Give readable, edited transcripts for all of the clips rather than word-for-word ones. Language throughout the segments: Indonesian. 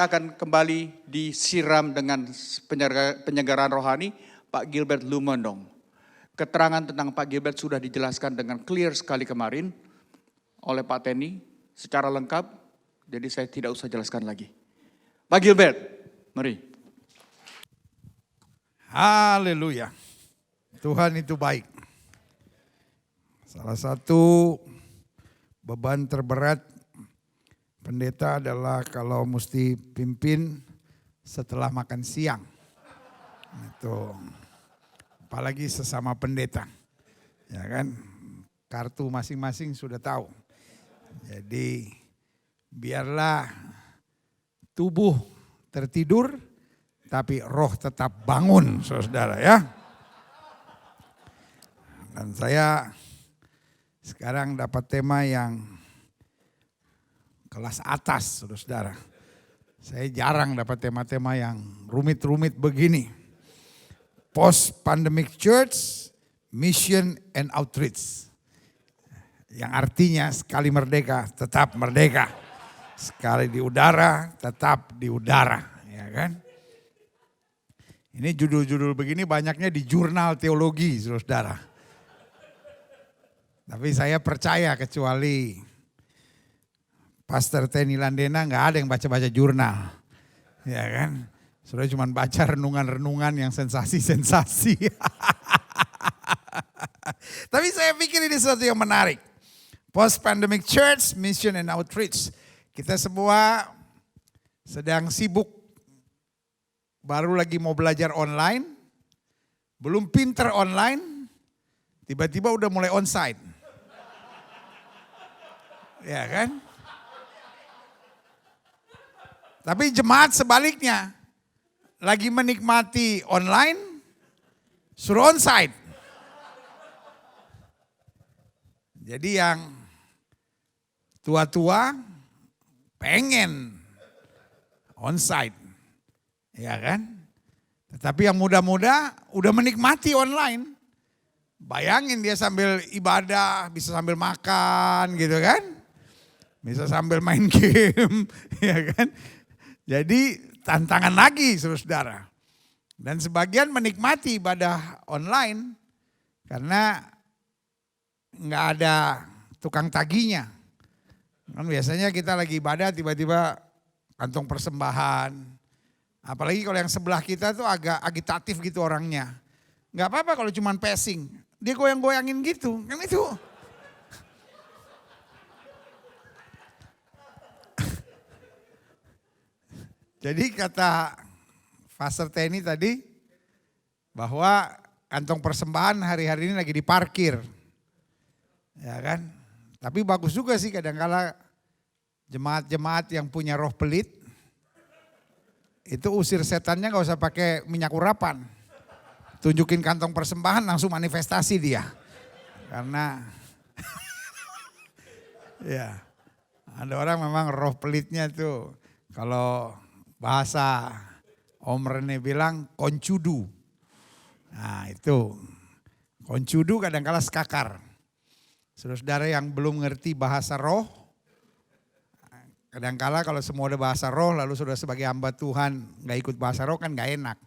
kita akan kembali disiram dengan penyelenggaraan rohani Pak Gilbert Lumondong. Keterangan tentang Pak Gilbert sudah dijelaskan dengan clear sekali kemarin oleh Pak Teni secara lengkap, jadi saya tidak usah jelaskan lagi. Pak Gilbert, mari. Haleluya. Tuhan itu baik. Salah satu beban terberat pendeta adalah kalau mesti pimpin setelah makan siang. Itu apalagi sesama pendeta. Ya kan? Kartu masing-masing sudah tahu. Jadi biarlah tubuh tertidur tapi roh tetap bangun, saudara ya. Dan saya sekarang dapat tema yang kelas atas, saudara. Saya jarang dapat tema-tema yang rumit-rumit begini. Post-pandemic church, mission and outreach. Yang artinya sekali merdeka, tetap merdeka. Sekali di udara, tetap di udara. Ya kan? Ini judul-judul begini banyaknya di jurnal teologi, saudara. Tapi saya percaya kecuali Pastor Teni Landena nggak ada yang baca-baca jurnal. Ya kan? Sudah cuma baca renungan-renungan yang sensasi-sensasi. Tapi saya pikir ini sesuatu yang menarik. Post-pandemic church, mission and outreach. Kita semua sedang sibuk, baru lagi mau belajar online, belum pinter online, tiba-tiba udah mulai onsite. Ya kan? Tapi jemaat sebaliknya, lagi menikmati online, suruh onsite. Jadi yang tua-tua pengen onsite, ya kan? Tetapi yang muda-muda udah menikmati online. Bayangin dia sambil ibadah, bisa sambil makan gitu kan? Bisa sambil main game, ya kan? Jadi tantangan lagi saudara. Dan sebagian menikmati ibadah online karena nggak ada tukang tagihnya. Kan biasanya kita lagi ibadah tiba-tiba kantong persembahan. Apalagi kalau yang sebelah kita tuh agak agitatif gitu orangnya. Nggak apa-apa kalau cuma passing. Dia goyang-goyangin gitu. Kan itu. Jadi kata Pastor Teni tadi bahwa kantong persembahan hari-hari ini lagi diparkir. Ya kan? Tapi bagus juga sih kadang-kala jemaat-jemaat yang punya roh pelit itu usir setannya gak usah pakai minyak urapan. Tunjukin kantong persembahan langsung manifestasi dia. Karena ya ada orang memang roh pelitnya tuh kalau bahasa Om Rene bilang koncudu. Nah itu koncudu kadang-kala skakar. Saudara yang belum ngerti bahasa roh, kadang-kala kalau semua ada bahasa roh lalu saudara sebagai hamba Tuhan gak ikut bahasa roh kan gak enak.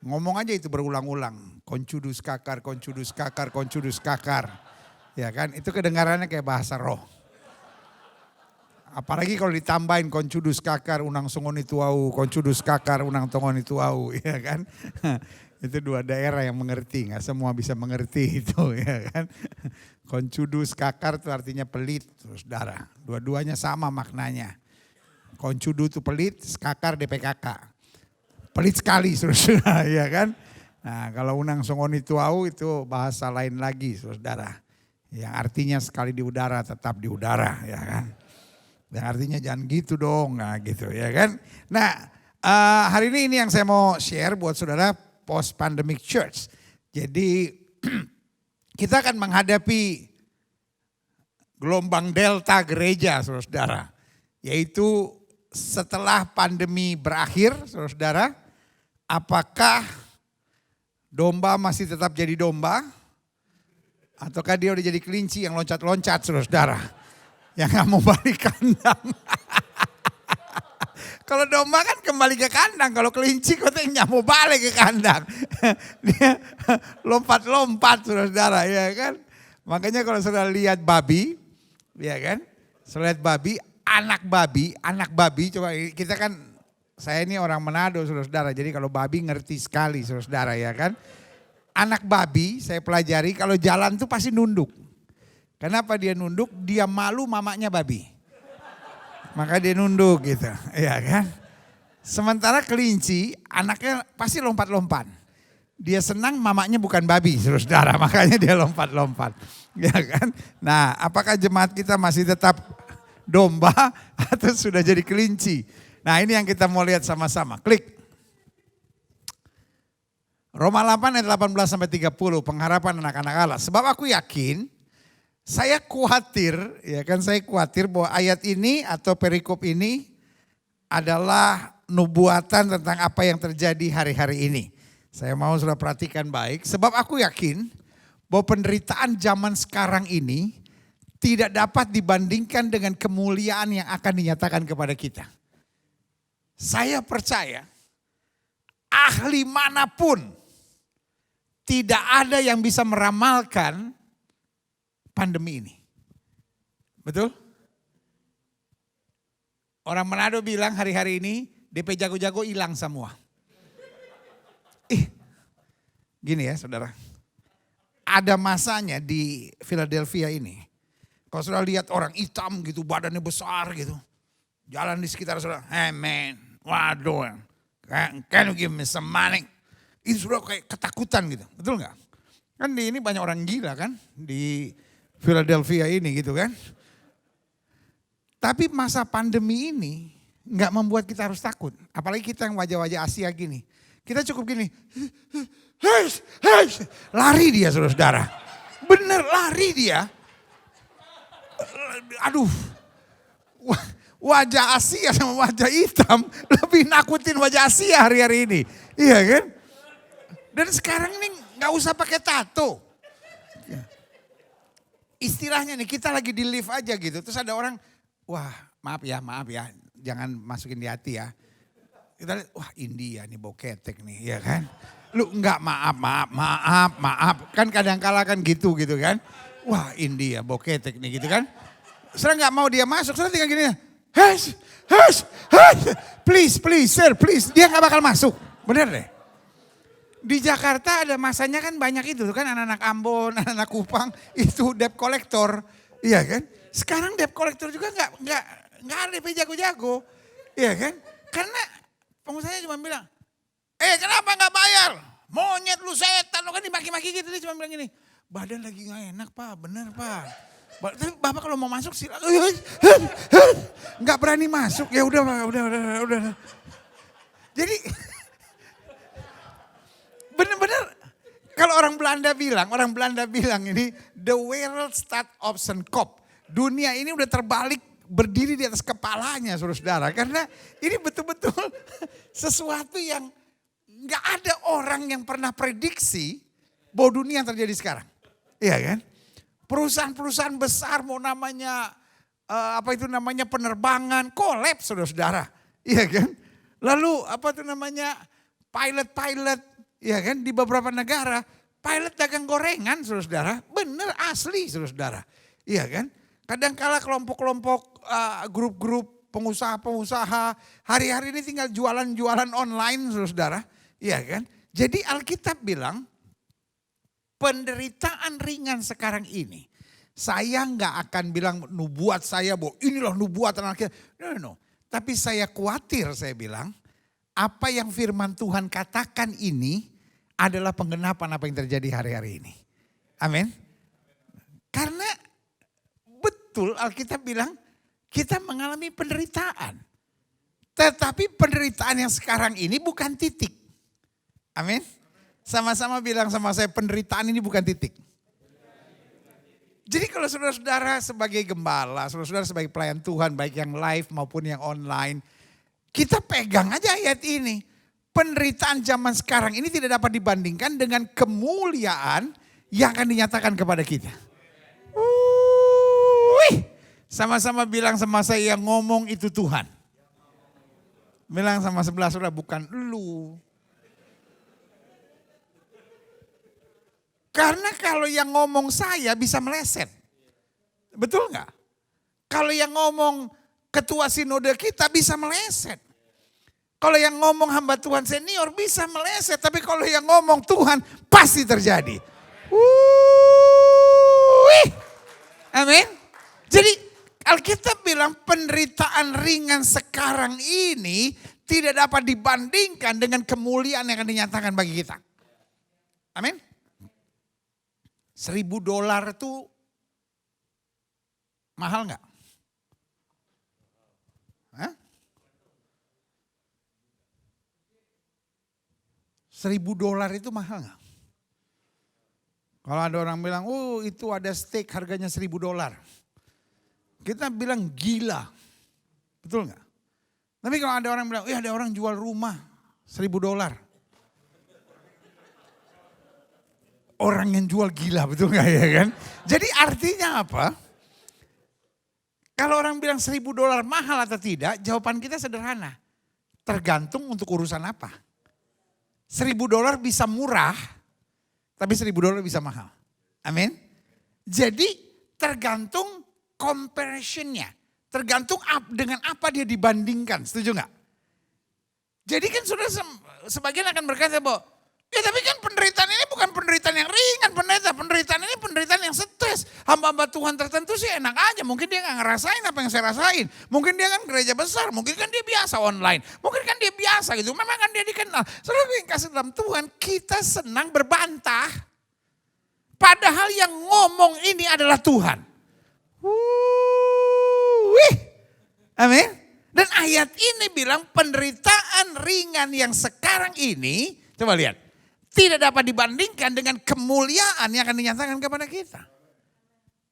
Ngomong aja itu berulang-ulang, koncudus kakar, koncudus kakar, koncudus kakar. Ya kan, itu kedengarannya kayak bahasa roh. Apalagi kalau ditambahin koncudus kakar, unang songoni tuau, koncudus kakar, unang tongoni tuau, ya kan. Itu dua daerah yang mengerti, gak semua bisa mengerti itu ya kan. Koncudus kakar itu artinya pelit, saudara. Dua-duanya sama maknanya. Koncudu itu pelit, skakar DPKK. Pelit sekali saudara, ya kan. Nah kalau unang songoni tuau itu bahasa lain lagi saudara. Yang artinya sekali di udara tetap di udara ya kan. Yang artinya jangan gitu dong, nah gitu ya kan. Nah hari ini yang saya mau share buat saudara post pandemic church. Jadi kita akan menghadapi gelombang delta gereja saudara. Yaitu setelah pandemi berakhir saudara, apakah domba masih tetap jadi domba? Ataukah dia udah jadi kelinci yang loncat-loncat saudara? Yang gak mau balik kandang. Kalau domba kan kembali ke kandang, kalau kelinci katanya mau balik ke kandang. Dia lompat-lompat saudara, ya kan. Makanya kalau sudah lihat babi, ya kan. Sudah lihat babi, anak babi, coba kita kan, saya ini orang Manado saudara, jadi kalau babi ngerti sekali saudara ya kan. Anak babi saya pelajari kalau jalan tuh pasti nunduk. Kenapa dia nunduk? Dia malu mamanya babi. Maka dia nunduk gitu, ya kan. Sementara kelinci anaknya pasti lompat-lompat. Dia senang mamanya bukan babi saudara, makanya dia lompat-lompat. Ya kan. Nah, apakah jemaat kita masih tetap domba atau sudah jadi kelinci? Nah, ini yang kita mau lihat sama-sama. Klik. Roma 8 ayat 18 sampai 30, pengharapan anak-anak Allah. Sebab aku yakin, saya khawatir, ya kan, saya khawatir bahwa ayat ini atau perikop ini adalah nubuatan tentang apa yang terjadi hari-hari ini. Saya mau sudah perhatikan baik, sebab aku yakin bahwa penderitaan zaman sekarang ini tidak dapat dibandingkan dengan kemuliaan yang akan dinyatakan kepada kita. Saya percaya ahli manapun tidak ada yang bisa meramalkan pandemi ini. Betul? Orang Manado bilang hari-hari ini DP jago-jago hilang semua. Gini ya saudara. Ada masanya di Philadelphia ini. Kalau sudah lihat orang hitam gitu, badannya besar gitu. Jalan di sekitar saudara, hey man, waduh, can you give me some money? Itu sudah kayak ketakutan gitu, betul nggak? Kan di ini banyak orang gila kan, di Philadelphia ini gitu kan. Tapi masa pandemi ini nggak membuat kita harus takut. Apalagi kita yang wajah-wajah Asia gini. Kita cukup gini, lari dia saudara. Bener lari dia. Aduh, wajah Asia sama wajah hitam lebih nakutin wajah Asia hari-hari ini. Iya kan? Dan sekarang ini gak usah pakai tato. Istilahnya nih kita lagi di lift aja gitu. Terus ada orang, wah maaf ya, jangan masukin di hati ya. Kita lihat, wah India nih bau ketek nih, ya kan. Lu enggak maaf. Kan kadang-kala kan gitu kan. Wah India bau ketek nih gitu kan. Setelah gak mau dia masuk, setelah tinggal gini. Hush, please sir, please. Dia gak bakal masuk, bener deh. Di Jakarta ada masanya kan banyak itu kan, anak-anak Ambon, anak-anak Kupang itu debt collector, iya kan? Sekarang debt collector juga nggak ada jago-jago, iya kan? Karena pengusahanya cuma bilang, kenapa nggak bayar? Monyet lu setan, lu kan dimaki-maki gitu, dia cuma bilang gini, badan lagi nggak enak pak, bener pak. Tapi bapak kalau mau masuk silakan, nggak berani masuk, ya udah. Jadi benar-benar kalau orang Belanda bilang ini the world start op zijn kop. Dunia ini udah terbalik berdiri di atas kepalanya saudara. Karena ini betul-betul sesuatu yang gak ada orang yang pernah prediksi bahwa dunia yang terjadi sekarang. Iya kan? Perusahaan-perusahaan besar mau namanya penerbangan kolaps saudara. Iya kan? Lalu pilot ya kan, di beberapa negara, pilot dagang gorengan saudara, bener asli saudara. Iya kan, kadang-kala kelompok-kelompok, grup-grup pengusaha-pengusaha, hari-hari ini tinggal jualan-jualan online saudara. Iya kan, jadi Alkitab bilang, penderitaan ringan sekarang ini, saya nggak akan bilang nubuat saya bahwa inilah nubuatan Alkitab. No. Tapi saya khawatir, saya bilang, apa yang firman Tuhan katakan ini adalah penggenapan apa yang terjadi hari-hari ini. Amin. Karena betul Alkitab bilang kita mengalami penderitaan. Tetapi penderitaan yang sekarang ini bukan titik. Amin. Sama-sama bilang sama saya, penderitaan ini bukan titik. Jadi kalau saudara-saudara sebagai gembala, saudara-saudara sebagai pelayan Tuhan, baik yang live maupun yang online, kita pegang aja ayat ini. Penderitaan zaman sekarang ini tidak dapat dibandingkan dengan kemuliaan yang akan dinyatakan kepada kita. Sama-sama bilang sama saya, yang ngomong itu Tuhan. Bilang sama sebelah saudara, bukan lu. Karena kalau yang ngomong saya bisa meleset. Betul nggak? Kalau yang ngomong ketua sinode kita bisa meleset. Kalau yang ngomong hamba Tuhan senior bisa meleset. Tapi kalau yang ngomong Tuhan pasti terjadi. Amin. Jadi Alkitab bilang penderitaan ringan sekarang ini tidak dapat dibandingkan dengan kemuliaan yang akan dinyatakan bagi kita. Amin. $1.000 itu mahal nggak? Hah? $1.000 itu mahal nggak? Kalau ada orang bilang, oh itu ada steak harganya $1.000. Kita bilang gila. Betul nggak? Tapi kalau ada orang bilang, ada orang jual rumah $1.000. Orang yang jual gila, betul nggak ya kan? Jadi artinya apa? Kalau orang bilang $1.000 mahal atau tidak, jawaban kita sederhana. Tergantung untuk urusan apa. $1.000 bisa murah, tapi $1.000 bisa mahal. Amin. Jadi tergantung comparisonnya. Tergantung dengan apa dia dibandingkan. Setuju nggak? Jadi kan sudah sebagian akan berkata bahwa, ya tapi kan penderitaan ini bukan penderitaan yang ringan pendeta. Penderitaan ini penderitaan yang stres. Hamba-hamba Tuhan tertentu sih enak aja. Mungkin dia gak ngerasain apa yang saya rasain. Mungkin dia kan gereja besar. Mungkin kan dia biasa online. Mungkin kan dia biasa gitu. Memang kan dia dikenal. Saudara yang kasih dalam Tuhan, kita senang berbantah. Padahal yang ngomong ini adalah Tuhan. Amin. Dan ayat ini bilang penderitaan ringan yang sekarang ini, coba lihat, tidak dapat dibandingkan dengan kemuliaan yang akan dinyatakan kepada kita.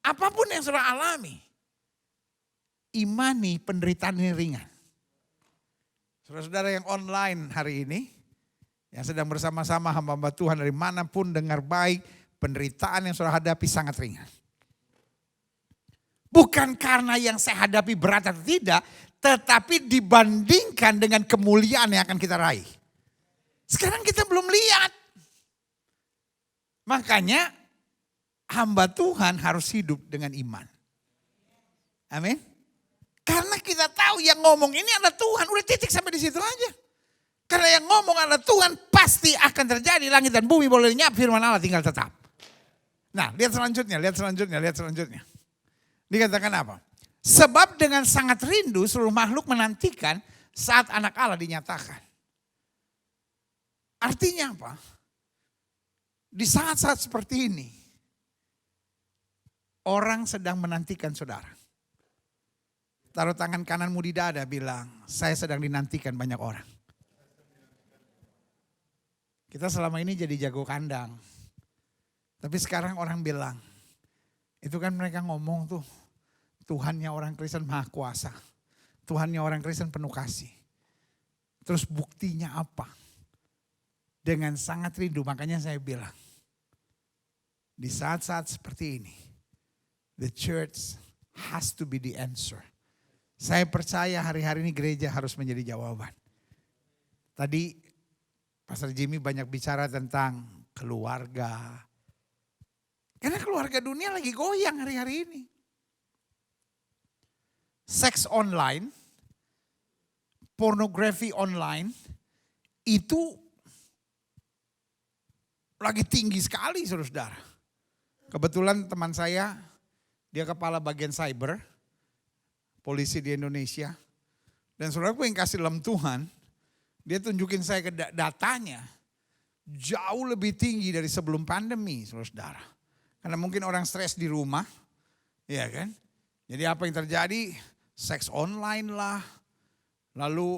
Apapun yang saudara alami, imani penderitaan ini ringan. Saudara-saudara yang online hari ini, yang sedang bersama-sama hamba-hamba Tuhan dari manapun dengar baik, penderitaan yang saudara hadapi sangat ringan. Bukan karena yang saya hadapi berat atau tidak, tetapi dibandingkan dengan kemuliaan yang akan kita raih. Sekarang kita belum lihat. Makanya hamba Tuhan harus hidup dengan iman. Amin. Karena kita tahu yang ngomong ini adalah Tuhan. Udah titik sampai di situ aja. Karena yang ngomong adalah Tuhan pasti akan terjadi. Langit dan bumi boleh lenyap, firman Allah tinggal tetap. Nah lihat selanjutnya. Dikatakan apa? Sebab dengan sangat rindu seluruh makhluk menantikan saat anak Allah dinyatakan. Artinya apa? Di saat-saat seperti ini, orang sedang menantikan saudara. Taruh tangan kananmu di dada bilang, saya sedang dinantikan banyak orang. Kita selama ini jadi jago kandang. Tapi sekarang orang bilang, itu kan mereka ngomong tuh, Tuhannya orang Kristen maha kuasa. Tuhannya orang Kristen penuh kasih. Terus buktinya apa? Dengan sangat rindu, makanya saya bilang, di saat-saat seperti ini, the church has to be the answer. Saya percaya hari-hari ini gereja harus menjadi jawaban. Tadi Pastor Jimmy banyak bicara tentang keluarga. Karena keluarga dunia lagi goyang hari-hari ini. Seks online, pornografi online, itu lagi tinggi sekali saudara. Kebetulan teman saya, dia kepala bagian cyber, polisi di Indonesia. Dan saudaraku yang kasih dalam Tuhan, dia tunjukin saya ke datanya, jauh lebih tinggi dari sebelum pandemi saudara. Karena mungkin orang stres di rumah, ya kan. Jadi apa yang terjadi? Seks online lah, lalu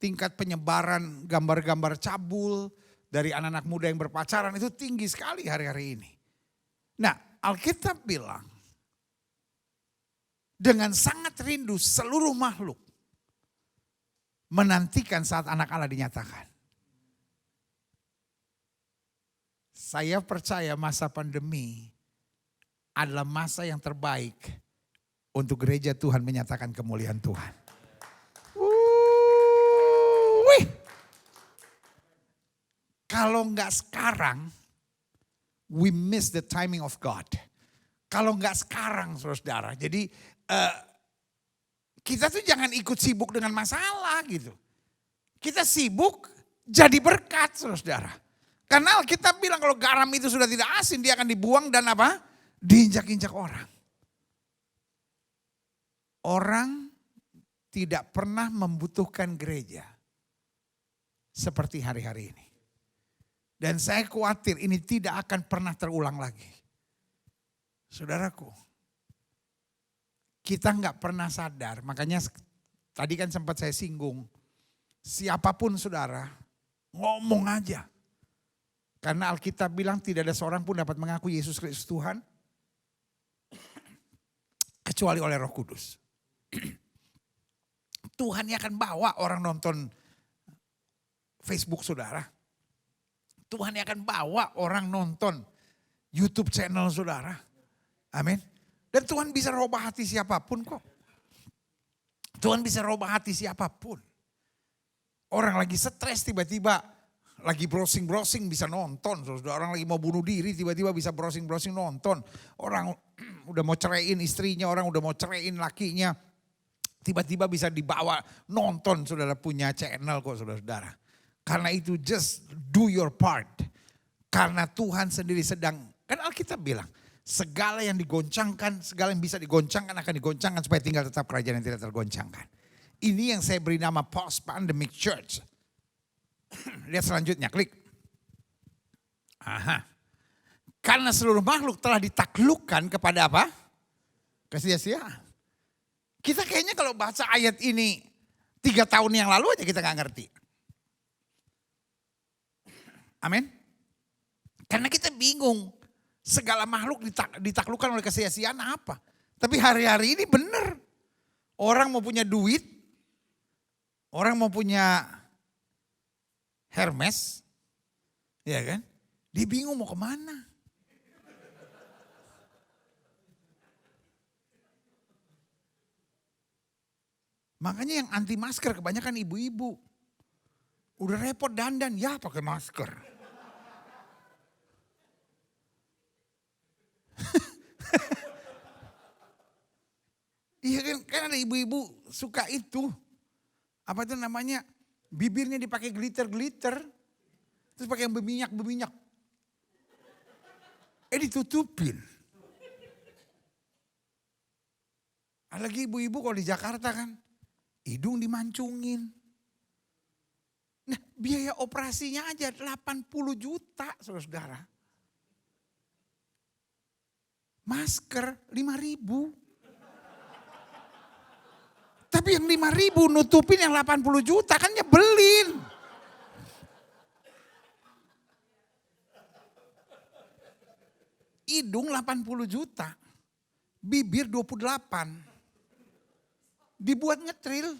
tingkat penyebaran gambar-gambar cabul dari anak-anak muda yang berpacaran itu tinggi sekali hari-hari ini. Nah, Alkitab bilang, dengan sangat rindu seluruh makhluk menantikan saat anak Allah dinyatakan. Saya percaya masa pandemi adalah masa yang terbaik untuk gereja Tuhan menyatakan kemuliaan Tuhan. Kalau enggak sekarang, we miss the timing of God. Kalau enggak sekarang, saudara. Jadi kita tuh jangan ikut sibuk dengan masalah gitu. Kita sibuk jadi berkat, saudara. Karena kita bilang kalau garam itu sudah tidak asin, dia akan dibuang dan apa? Diinjak-injak orang. Orang tidak pernah membutuhkan gereja seperti hari-hari ini. Dan saya khawatir ini tidak akan pernah terulang lagi. Saudaraku, kita nggak pernah sadar, makanya tadi kan sempat saya singgung, siapapun saudara, ngomong aja. Karena Alkitab bilang tidak ada seorang pun dapat mengaku Yesus Kristus Tuhan, kecuali oleh Roh Kudus. Tuhan yang akan bawa orang nonton Facebook saudara. Tuhan yang akan bawa orang nonton YouTube channel saudara. Amin. Dan Tuhan bisa rubah hati siapapun kok. Tuhan bisa rubah hati siapapun. Orang lagi stres tiba-tiba lagi browsing-browsing bisa nonton. Orang lagi mau bunuh diri tiba-tiba bisa browsing-browsing nonton. Orang udah mau ceraiin istrinya, orang udah mau ceraiin lakinya. Tiba-tiba bisa dibawa nonton, saudara punya channel kok saudara-saudara. Karena itu just do your part. Karena Tuhan sendiri sedang, kan Alkitab bilang, segala yang digoncangkan, segala yang bisa digoncangkan akan digoncangkan supaya tinggal tetap kerajaan yang tidak tergoncangkan. Ini yang saya beri nama post-pandemic church. Lihat selanjutnya, klik. Aha. Karena seluruh makhluk telah ditaklukkan kepada apa? Kesia-siaan. Kita kayaknya kalau baca ayat ini 3 tahun yang lalu aja kita gak ngerti. Amin. Karena kita bingung. Segala makhluk ditaklukkan oleh kesia-siaan apa. Tapi hari-hari ini benar. Orang mau punya duit. Orang mau punya Hermes. Ya kan. Dia bingung mau kemana. Makanya yang anti masker kebanyakan ibu-ibu. Udah repot dandan, ya pakai masker. Iya kan ada ibu-ibu suka itu. Apa itu namanya? Bibirnya dipakai glitter-glitter. Terus pakai yang berminyak-berminyak. Ditutupin. Ada lagi ibu-ibu kalau di Jakarta kan. Hidung dimancungin. Nah biaya operasinya aja 80 juta saudara-saudara. Masker 5.000. Tapi yang 5.000 nutupin yang 80 juta kan nyebelin. Hidung 80 juta. Bibir 28. Dibuat ngetril.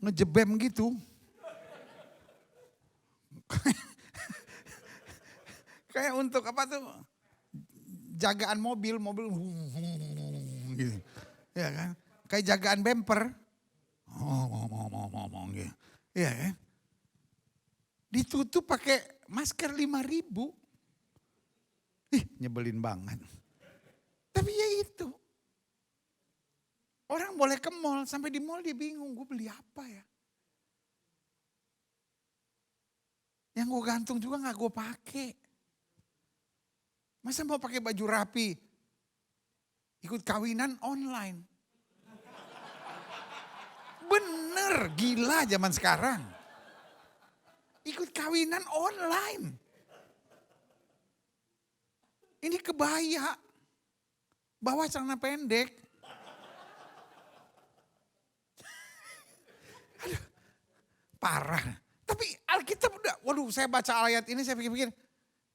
Ngejebem gitu. Kayak untuk apa tuh? Jagaan mobil gitu. Ya kan? Kayak jagaan bumper. Gitu. Ya kan? Ditutup pakai masker 5.000. Nyebelin banget. Tapi ya itu. Orang boleh ke mall, sampai di mall dia bingung, gue beli apa ya? Yang gue gantung juga gak gue pakai. Masa mau pakai baju rapi, ikut kawinan online. Bener, gila zaman sekarang. Ikut kawinan online. Ini kebaya, bawa celana pendek. Aduh, parah. Tapi Alkitab udah, waduh saya baca ayat ini saya pikir-pikir,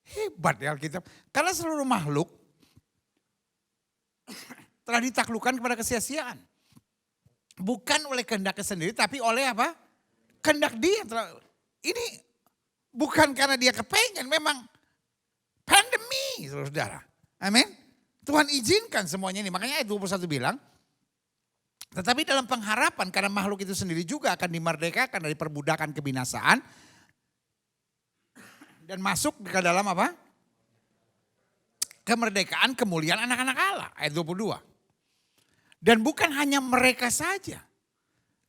hebat ya Alkitab. Karena seluruh makhluk telah ditaklukkan kepada kesia-siaan. Bukan oleh kehendaknya sendiri, tapi oleh apa? Kehendak dia. Ini bukan karena dia kepengen, memang pandemi, saudara. Amin. Tuhan izinkan semuanya ini. Makanya ayat 21 bilang, tetapi dalam pengharapan karena makhluk itu sendiri juga akan dimerdekakan dari perbudakan kebinasaan Dan masuk ke dalam apa? Kemerdekaan, kemuliaan anak-anak Allah. Ayat 22. Dan bukan hanya mereka saja.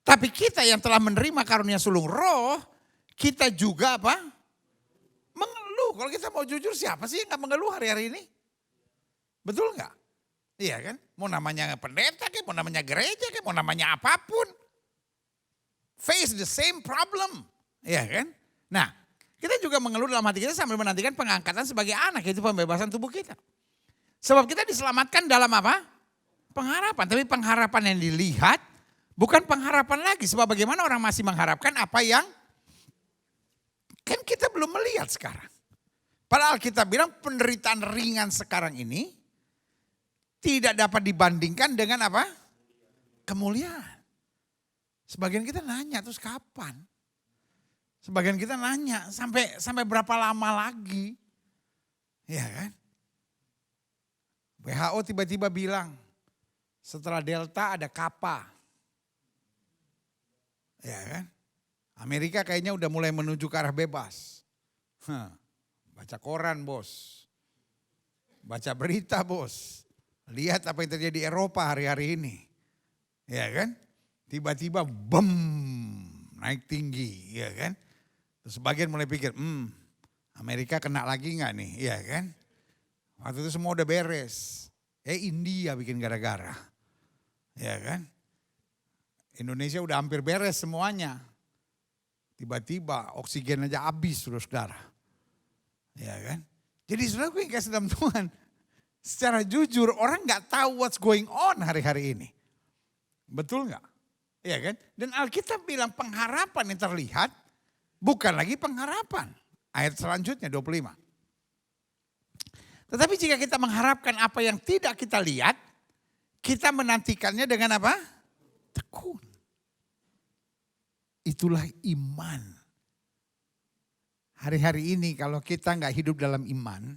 Tapi kita yang telah menerima karunia sulung roh, kita juga apa? Mengeluh. Kalau kita mau jujur, siapa sih yang gak mengeluh hari-hari ini? Betul gak? Iya kan? Mau namanya pendeta, mau namanya gereja, mau namanya apapun. Face the same problem. Iya kan? Nah, kita juga mengeluh dalam hati kita sambil menantikan pengangkatan sebagai anak, yaitu pembebasan tubuh kita. Sebab kita diselamatkan dalam apa? Pengharapan. Tapi pengharapan yang dilihat bukan pengharapan lagi. Sebab bagaimana orang masih mengharapkan apa yang kan kita belum melihat sekarang. Padahal kita bilang penderitaan ringan sekarang ini tidak dapat dibandingkan dengan apa? Kemuliaan. Sebagian kita nanya, terus kapan? Sebagian kita nanya, sampai berapa lama lagi? Ya kan? WHO tiba-tiba bilang, setelah Delta ada Kappa. Ya kan? Amerika kayaknya udah mulai menuju ke arah bebas. Baca koran bos. Baca berita bos. Lihat apa yang terjadi di Eropa hari-hari ini. Ya kan? Tiba-tiba bem naik tinggi. Ya kan? Terus sebagian mulai pikir, Amerika kena lagi gak nih? Ya kan? Waktu itu semua udah beres. India bikin gara-gara. Ya kan? Indonesia udah hampir beres semuanya. Tiba-tiba oksigen aja habis saudara. Ya kan? Jadi saudara gue yang kasih dalam Tuhan. Secara jujur orang gak tahu what's going on hari-hari ini. Betul gak? Ya kan? Dan Alkitab bilang pengharapan yang terlihat bukan lagi pengharapan. Ayat selanjutnya 25. Tetapi jika kita mengharapkan apa yang tidak kita lihat, kita menantikannya dengan apa? Tekun. Itulah iman. Hari-hari ini kalau kita nggak hidup dalam iman,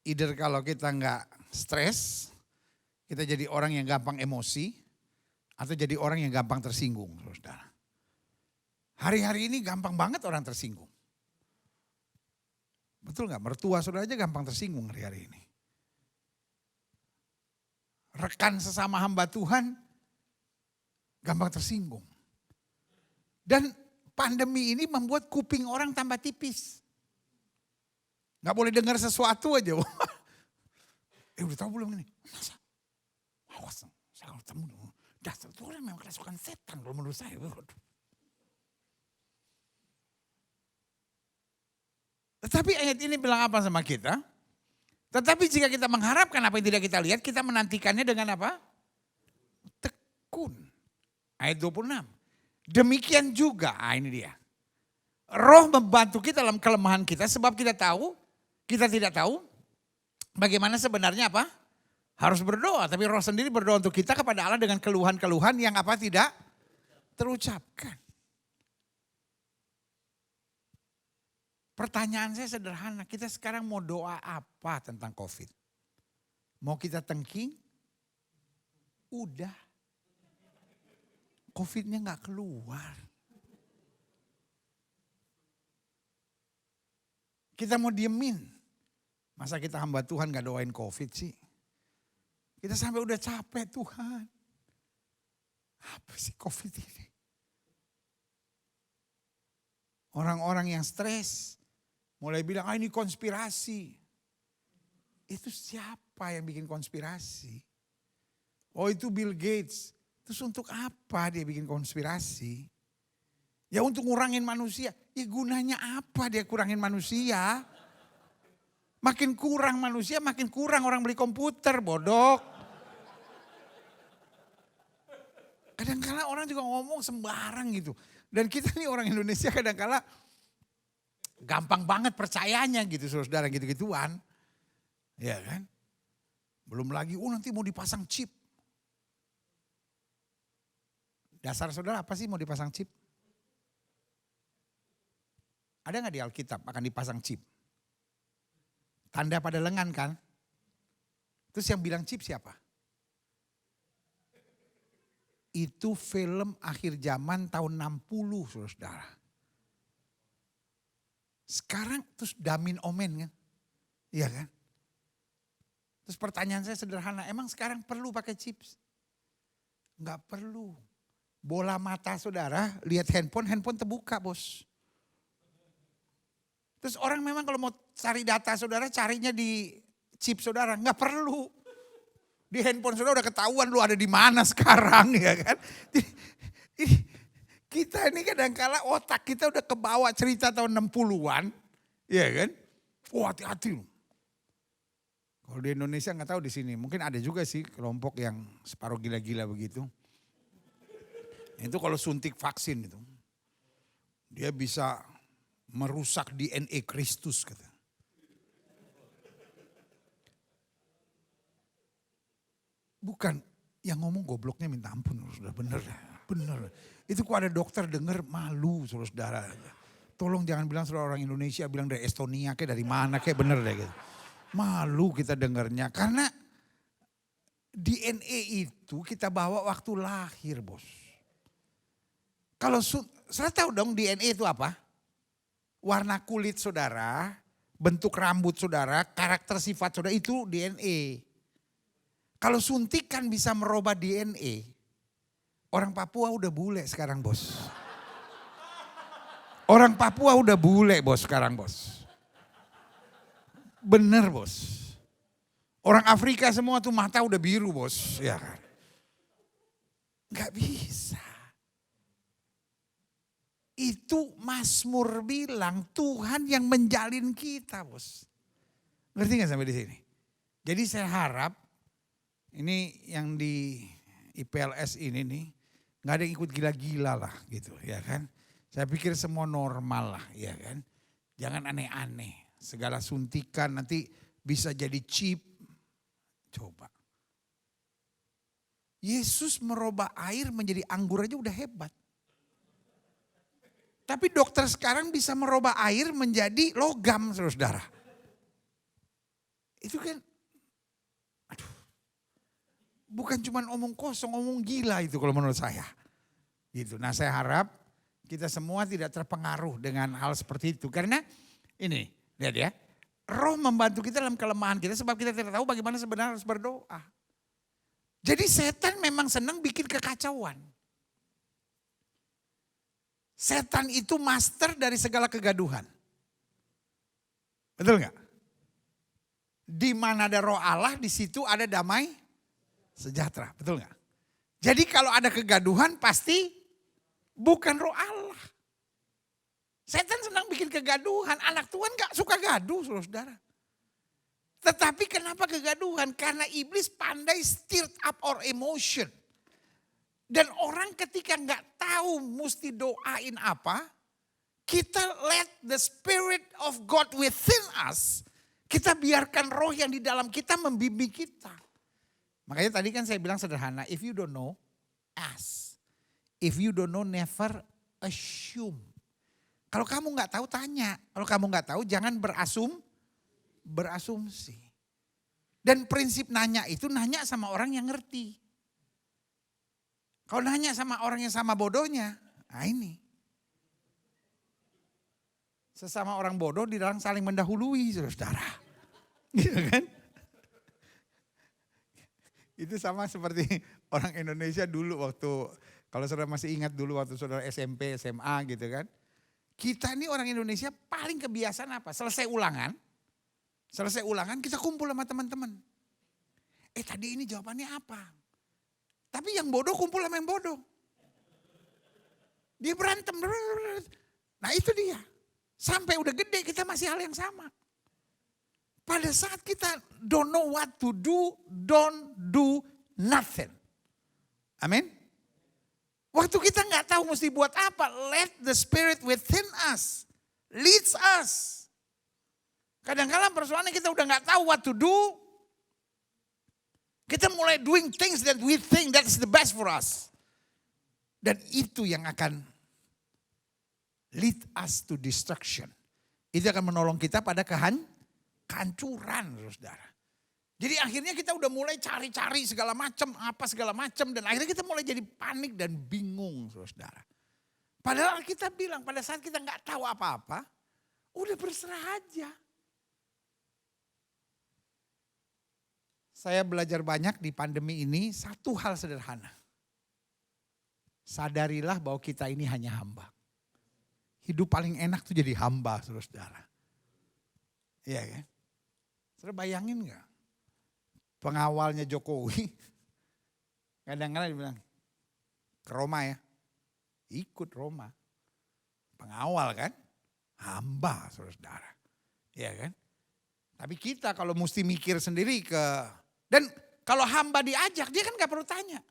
either kalau kita nggak stres, kita jadi orang yang gampang emosi, atau jadi orang yang gampang tersinggung, saudara. Hari-hari ini gampang banget orang tersinggung. Betul nggak? Mertua saudara aja gampang tersinggung hari-hari ini. Rekan sesama hamba Tuhan gampang tersinggung. Dan pandemi ini membuat kuping orang tambah tipis. Gak boleh dengar sesuatu aja. Udah tahu belum ini? Masa? Awas, saya kalau ketemu. Dasar itu orang memang kerasukan setan kalau menurut saya. Tetapi ayat ini bilang apa sama kita? Tetapi jika kita mengharapkan apa yang tidak kita lihat, kita menantikannya dengan apa? Tekun. Ayat 26. Demikian juga, ini dia. Roh membantu kita dalam kelemahan kita sebab kita tidak tahu bagaimana sebenarnya apa? Harus berdoa, tapi Roh sendiri berdoa untuk kita kepada Allah dengan keluhan-keluhan yang apa tidak terucapkan. Pertanyaan saya sederhana, kita sekarang mau doa apa tentang COVID? Mau kita tengking? Udah. COVID-nya gak keluar. Kita mau diemin. Masa kita hamba Tuhan gak doain COVID sih? Kita sampai udah capek Tuhan. Apa sih COVID ini? Orang-orang yang stres. Mulai bilang, ini konspirasi. Itu siapa yang bikin konspirasi? Oh itu Bill Gates. Terus untuk apa dia bikin konspirasi? Ya untuk ngurangin manusia. Ya gunanya apa dia kurangin manusia? Makin kurang manusia, makin kurang orang beli komputer, bodoh. Kadang-kala orang juga ngomong sembarang gitu. Dan kita nih orang Indonesia kadang-kala gampang banget percayanya gitu saudara gitu-gituan. Ya kan? Belum lagi, nanti mau dipasang chip. Dasar saudara apa sih mau dipasang chip? Ada gak di Alkitab akan dipasang chip? Tanda pada lengan kan? Terus yang bilang chip siapa? Itu film akhir zaman tahun 60 saudara. Sekarang terus damin omen kan. Iya kan? Terus pertanyaan saya sederhana, emang sekarang perlu pakai chips? Enggak perlu. Bola mata saudara, lihat handphone terbuka bos. Terus orang memang kalau mau cari data saudara, carinya di chip saudara. Enggak perlu. Di handphone saudara udah ketahuan lu ada di mana sekarang ya kan. Kita ini kadang-kala otak kita udah kebawa cerita tahun 60-an. Ya kan. Oh hati-hati lu. Kalau di Indonesia nggak tahu di sini, mungkin ada juga sih kelompok yang separuh gila-gila begitu. Itu kalau suntik vaksin itu, dia bisa merusak DNA Kristus kata. Bukan, yang ngomong gobloknya minta ampun, sudah bener. Itu kok ada dokter denger malu saudara. Tolong jangan bilang saudara orang Indonesia, bilang dari Estonia kayak dari mana kayak bener deh gitu. Malu kita dengarnya karena DNA itu kita bawa waktu lahir bos. Kalau saudara tahu dong DNA itu apa? Warna kulit saudara, bentuk rambut saudara, karakter sifat saudara itu DNA. Kalau suntikan bisa merubah DNA, orang Papua udah bule sekarang bos. Orang Papua udah bule bos sekarang bos. Bener bos. Orang Afrika semua tuh mata udah biru bos. Ya kan. Gak bisa. Itu Mazmur bilang Tuhan yang menjalin kita bos. Ngerti gak sampai di sini? Jadi saya harap ini yang di IPLS ini nih gak ada yang ikut gila-gila lah gitu ya kan. Saya pikir semua normal lah ya kan. Jangan aneh-aneh. Segala suntikan nanti bisa jadi chip. Coba. Yesus merubah air menjadi anggur aja udah hebat. Tapi dokter sekarang bisa merubah air menjadi logam saudara. Itu kan, aduh. Bukan cuma omong kosong, omong gila itu kalau menurut saya. Gitu. Nah saya harap kita semua tidak terpengaruh dengan hal seperti itu. Karena ini, lihat ya. Roh membantu kita dalam kelemahan kita sebab kita tidak tahu bagaimana sebenarnya harus berdoa. Jadi setan memang senang bikin kekacauan. Setan itu master dari segala kegaduhan. Betul nggak? Di mana ada roh Allah, di situ ada damai sejahtera. Betul nggak? Jadi kalau ada kegaduhan pasti bukan roh Allah. Setan senang bikin kegaduhan. Anak Tuhan gak suka gaduh saudara. Tetapi kenapa kegaduhan? Karena iblis pandai stir up our emotion. Dan orang ketika gak tahu mesti doain apa. Kita let the spirit of God within us. Kita biarkan roh yang di dalam kita membimbing kita. Makanya tadi kan saya bilang sederhana. If you don't know, ask. If you don't know, never assume. Kalau kamu nggak tahu tanya, kalau kamu nggak tahu jangan berasumsi. Dan prinsip nanya itu nanya sama orang yang ngerti. Kalau nanya sama orang yang sama bodohnya, nah ini. Sesama orang bodoh di dalam saling mendahului saudara. Gitu kan? Itu sama seperti orang Indonesia dulu waktu, kalau saudara masih ingat dulu waktu saudara SMP, SMA gitu kan. Kita ini orang Indonesia paling kebiasaan apa? Selesai ulangan kita kumpul sama teman-teman. Tadi ini jawabannya apa? Tapi yang bodoh kumpul sama yang bodoh. Dia berantem. Nah itu dia. Sampai udah gede kita masih hal yang sama. Pada saat kita don't know what to do, don't do nothing. Amin. Waktu kita nggak tahu mesti buat apa, let the spirit within us leads us. Kadang-kadang persoalannya kita udah nggak tahu what to do. Kita mulai doing things that we think that's the best for us. Dan itu yang akan lead us to destruction. Itu akan menolong kita pada kehancuran, saudara. Jadi akhirnya kita udah mulai cari-cari segala macam, dan akhirnya kita mulai jadi panik dan bingung, saudara. Padahal kita bilang pada saat kita nggak tahu apa-apa, Udah berserah aja. Saya belajar banyak di pandemi ini, satu hal sederhana. Sadarilah bahwa kita ini hanya hamba. Hidup paling enak tuh jadi hamba, saudara-saudara. Iya kan? Saudara bayangin gak? Pengawalnya Jokowi, kadang-kadang dia bilang, ke Roma ya, ikut Roma. Pengawal kan, hamba saudara-saudara. Iya kan? Tapi kita kalau mesti mikir sendiri dan kalau hamba diajak dia kan gak perlu tanya.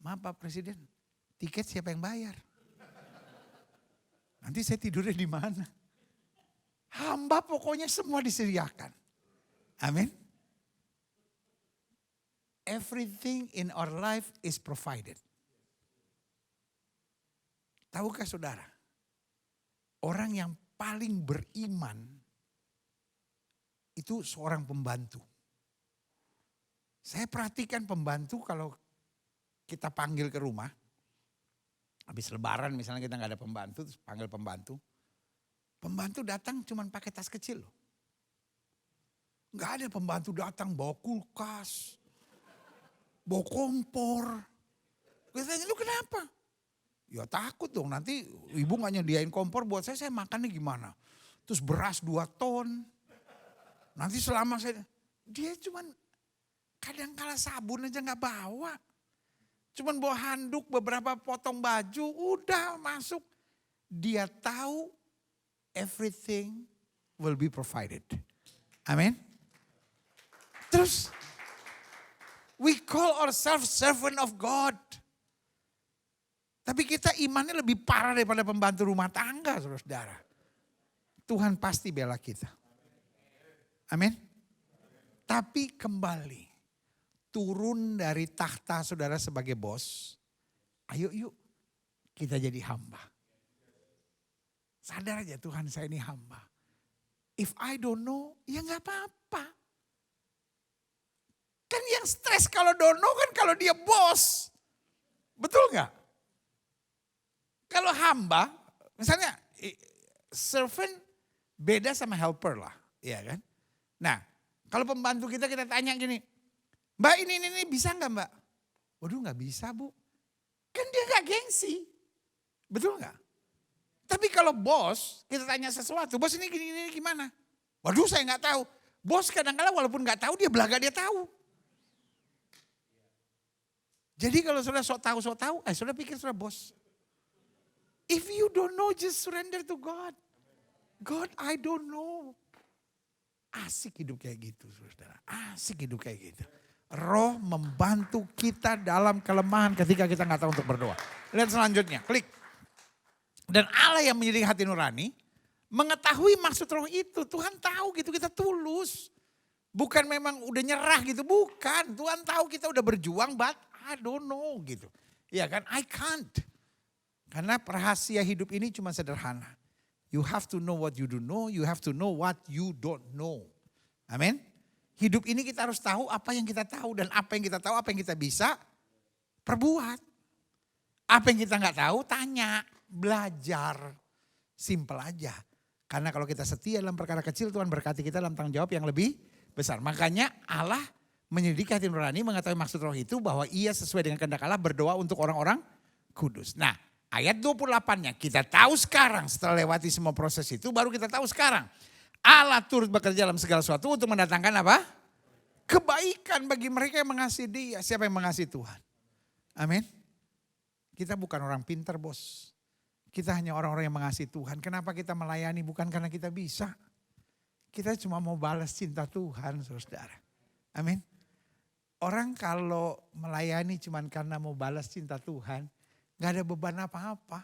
Maaf Pak Presiden, tiket siapa yang bayar? Nanti saya tidurnya di mana? Hamba pokoknya semua disediakan. Amin. Everything in our life is provided. Tahukah saudara? Orang yang paling beriman itu seorang pembantu. Saya perhatikan pembantu kalau kita panggil ke rumah. Habis lebaran misalnya kita gak ada pembantu, terus panggil pembantu. Pembantu datang cuman pakai tas kecil loh. Gak ada pembantu datang bawa kulkas, bawa kompor. Gue tanya, lu kenapa? Ya takut dong nanti ibu gak nyediain kompor buat saya makannya gimana. Terus beras 2 ton. Nanti selama dia cuman kadang kala sabun aja gak bawa. Cuman bawa handuk, beberapa potong baju, udah masuk. Dia tahu everything will be provided. Amin. Terus, we call ourselves servant of God. Tapi kita imannya lebih parah daripada pembantu rumah tangga, saudara-saudara. Tuhan pasti bela kita. Amin. Tapi kembali. Turun dari tahta saudara sebagai bos. Ayo yuk kita jadi hamba. Sadar aja Tuhan saya ini hamba. If I don't know ya gak apa-apa. Kan yang stres kalau don't know kan kalau dia bos. Betul gak? Kalau hamba misalnya servant beda sama helper lah. Iya kan? Nah kalau pembantu kita tanya gini. Mbak ini bisa gak mbak? Waduh gak bisa bu. Kan dia gak gengsi. Betul gak? Tapi kalau bos kita tanya sesuatu. Bos ini gini gimana? Waduh saya gak tahu. Bos kadang-kadang walaupun gak tahu dia belaga dia tahu. Jadi kalau saudara sok tahu, saudara pikir saudara bos. If you don't know just surrender to God. God I don't know. Asik hidup kayak gitu saudara. Asik hidup kayak gitu. Roh membantu kita dalam kelemahan ketika kita gak tahu untuk berdoa. Lihat selanjutnya, klik. Dan Allah yang menjadi hati nurani, mengetahui maksud roh itu. Tuhan tahu gitu kita tulus. Bukan memang udah nyerah gitu, bukan. Tuhan tahu kita udah berjuang, but I don't know gitu. Ya kan, I can't. Karena rahasia hidup ini cuma sederhana. You have to know what you do know, you have to know what you don't know. Amin. Hidup ini kita harus tahu apa yang kita tahu dan apa yang kita tahu, apa yang kita bisa perbuat. Apa yang kita nggak tahu, tanya, belajar. Simple aja. Karena kalau kita setia dalam perkara kecil, Tuhan berkati kita dalam tanggung jawab yang lebih besar. Makanya Allah menyelidiki hati nurani, mengetahui maksud roh itu bahwa ia sesuai dengan kehendak Allah berdoa untuk orang-orang kudus. Nah ayat 28-nya kita tahu sekarang setelah lewati semua proses itu baru kita tahu sekarang. Allah turut bekerja dalam segala sesuatu untuk mendatangkan apa? Kebaikan bagi mereka yang mengasihi dia. Siapa yang mengasihi Tuhan? Amin. Kita bukan orang pintar bos. Kita hanya orang-orang yang mengasihi Tuhan. Kenapa kita melayani? Bukan karena kita bisa. Kita cuma mau balas cinta Tuhan saudara. Amin. Orang kalau melayani cuma karena mau balas cinta Tuhan. Gak ada beban apa-apa.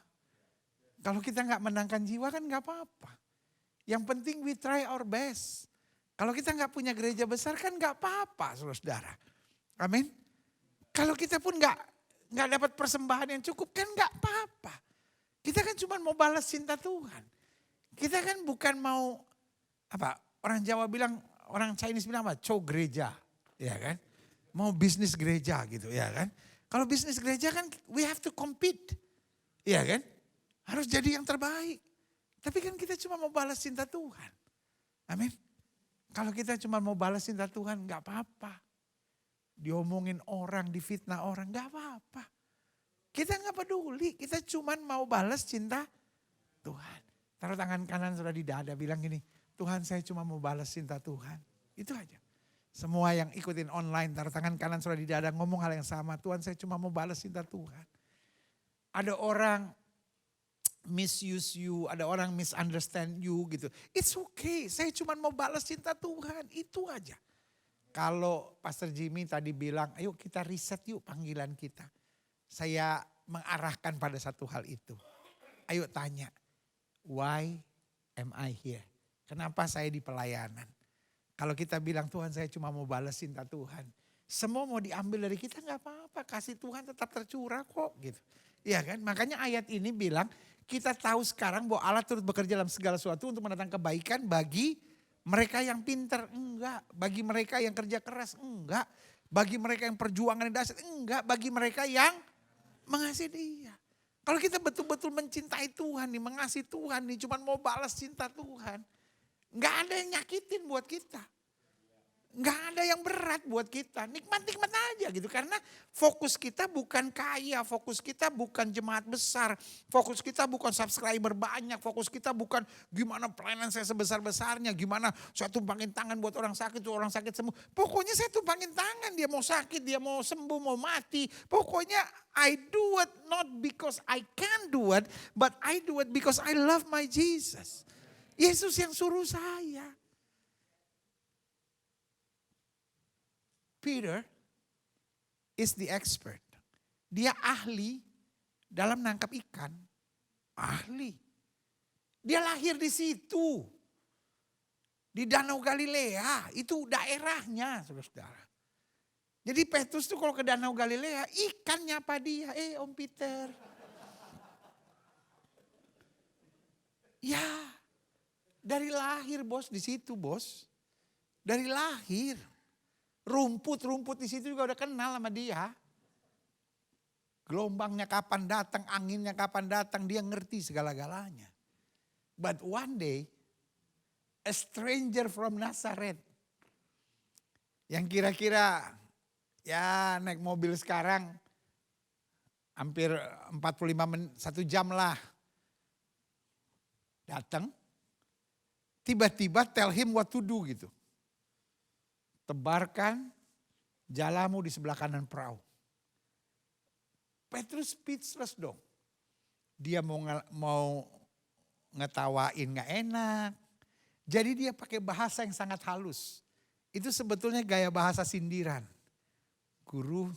Kalau kita gak menangkan jiwa kan gak apa-apa. Yang penting we try our best. Kalau kita gak punya gereja besar kan gak apa-apa saudara. Amin. Kalau kita pun gak dapat persembahan yang cukup kan gak apa-apa. Kita kan cuma mau balas cinta Tuhan. Kita kan bukan mau apa orang Jawa bilang, orang Chinese bilang apa? Cow gereja. Ya kan. Mau bisnis gereja gitu ya kan. Kalau bisnis gereja kan we have to compete. Iya kan? Harus jadi yang terbaik. Tapi kan kita cuma mau balas cinta Tuhan. Amin. Kalau kita cuma mau balas cinta Tuhan gak apa-apa. Diomongin orang, difitnah orang, gak apa-apa. Kita gak peduli, kita cuma mau balas cinta Tuhan. Taruh tangan kanan sudah di dada, bilang gini, Tuhan saya cuma mau balas cinta Tuhan. Itu aja. Semua yang ikutin online, taruh tangan kanan sudah di dada, ngomong hal yang sama. Tuhan saya cuma mau balas cinta Tuhan. Ada orang misuse you, ada orang misunderstand you gitu. It's okay, saya cuma mau balas cinta Tuhan, itu aja. Kalau Pastor Jimmy tadi bilang, ayo kita riset yuk panggilan kita. Saya mengarahkan pada satu hal itu. Ayo tanya, why am I here? Kenapa saya di pelayanan? Kalau kita bilang Tuhan saya cuma mau balas cinta Tuhan. Semua mau diambil dari kita gak apa-apa, kasih Tuhan tetap tercurah kok gitu. Iya kan, makanya ayat ini bilang kita tahu sekarang bahwa Allah turut bekerja dalam segala sesuatu untuk mendatangkan kebaikan bagi mereka yang pintar, enggak. Bagi mereka yang kerja keras, enggak. Bagi mereka yang perjuangan yang dahsyat, enggak. Bagi mereka yang mengasihi Dia. Kalau kita betul-betul mencintai Tuhan nih, mengasihi Tuhan nih, cuma mau balas cinta Tuhan. Enggak ada yang nyakitin buat kita. Enggak ada yang berat buat kita, nikmat-nikmat aja gitu. Karena fokus kita bukan kaya, fokus kita bukan jemaat besar, fokus kita bukan subscriber banyak, fokus kita bukan gimana pelayanan saya sebesar-besarnya, gimana saya tumpangin tangan buat orang sakit sembuh. Pokoknya saya tumpangin tangan, dia mau sakit, dia mau sembuh, mau mati. Pokoknya I do it not because I can do it, but I do it because I love my Jesus. Yesus yang suruh saya. Peter is the expert. Dia ahli dalam nangkap ikan. Ahli. Dia lahir di situ. Di Danau Galilea. Itu daerahnya, saudara-saudara. Jadi Petrus tuh kalau ke Danau Galilea, ikan nyapa dia. Om Peter. Ya, dari lahir bos, di situ bos. Dari lahir. Rumput-rumput di situ juga udah kenal sama dia. Gelombangnya kapan datang, anginnya kapan datang, dia ngerti segala-galanya. But one day, a stranger from Nazareth, yang kira-kira ya naik mobil sekarang hampir 45 menit, 1 jam lah. Datang, tiba-tiba tell him what to do gitu. Tebarkan jalamu di sebelah kanan perahu. Petrus speechless dong. Dia mau ngetawain gak enak. Jadi dia pakai bahasa yang sangat halus. Itu sebetulnya gaya bahasa sindiran. Guru,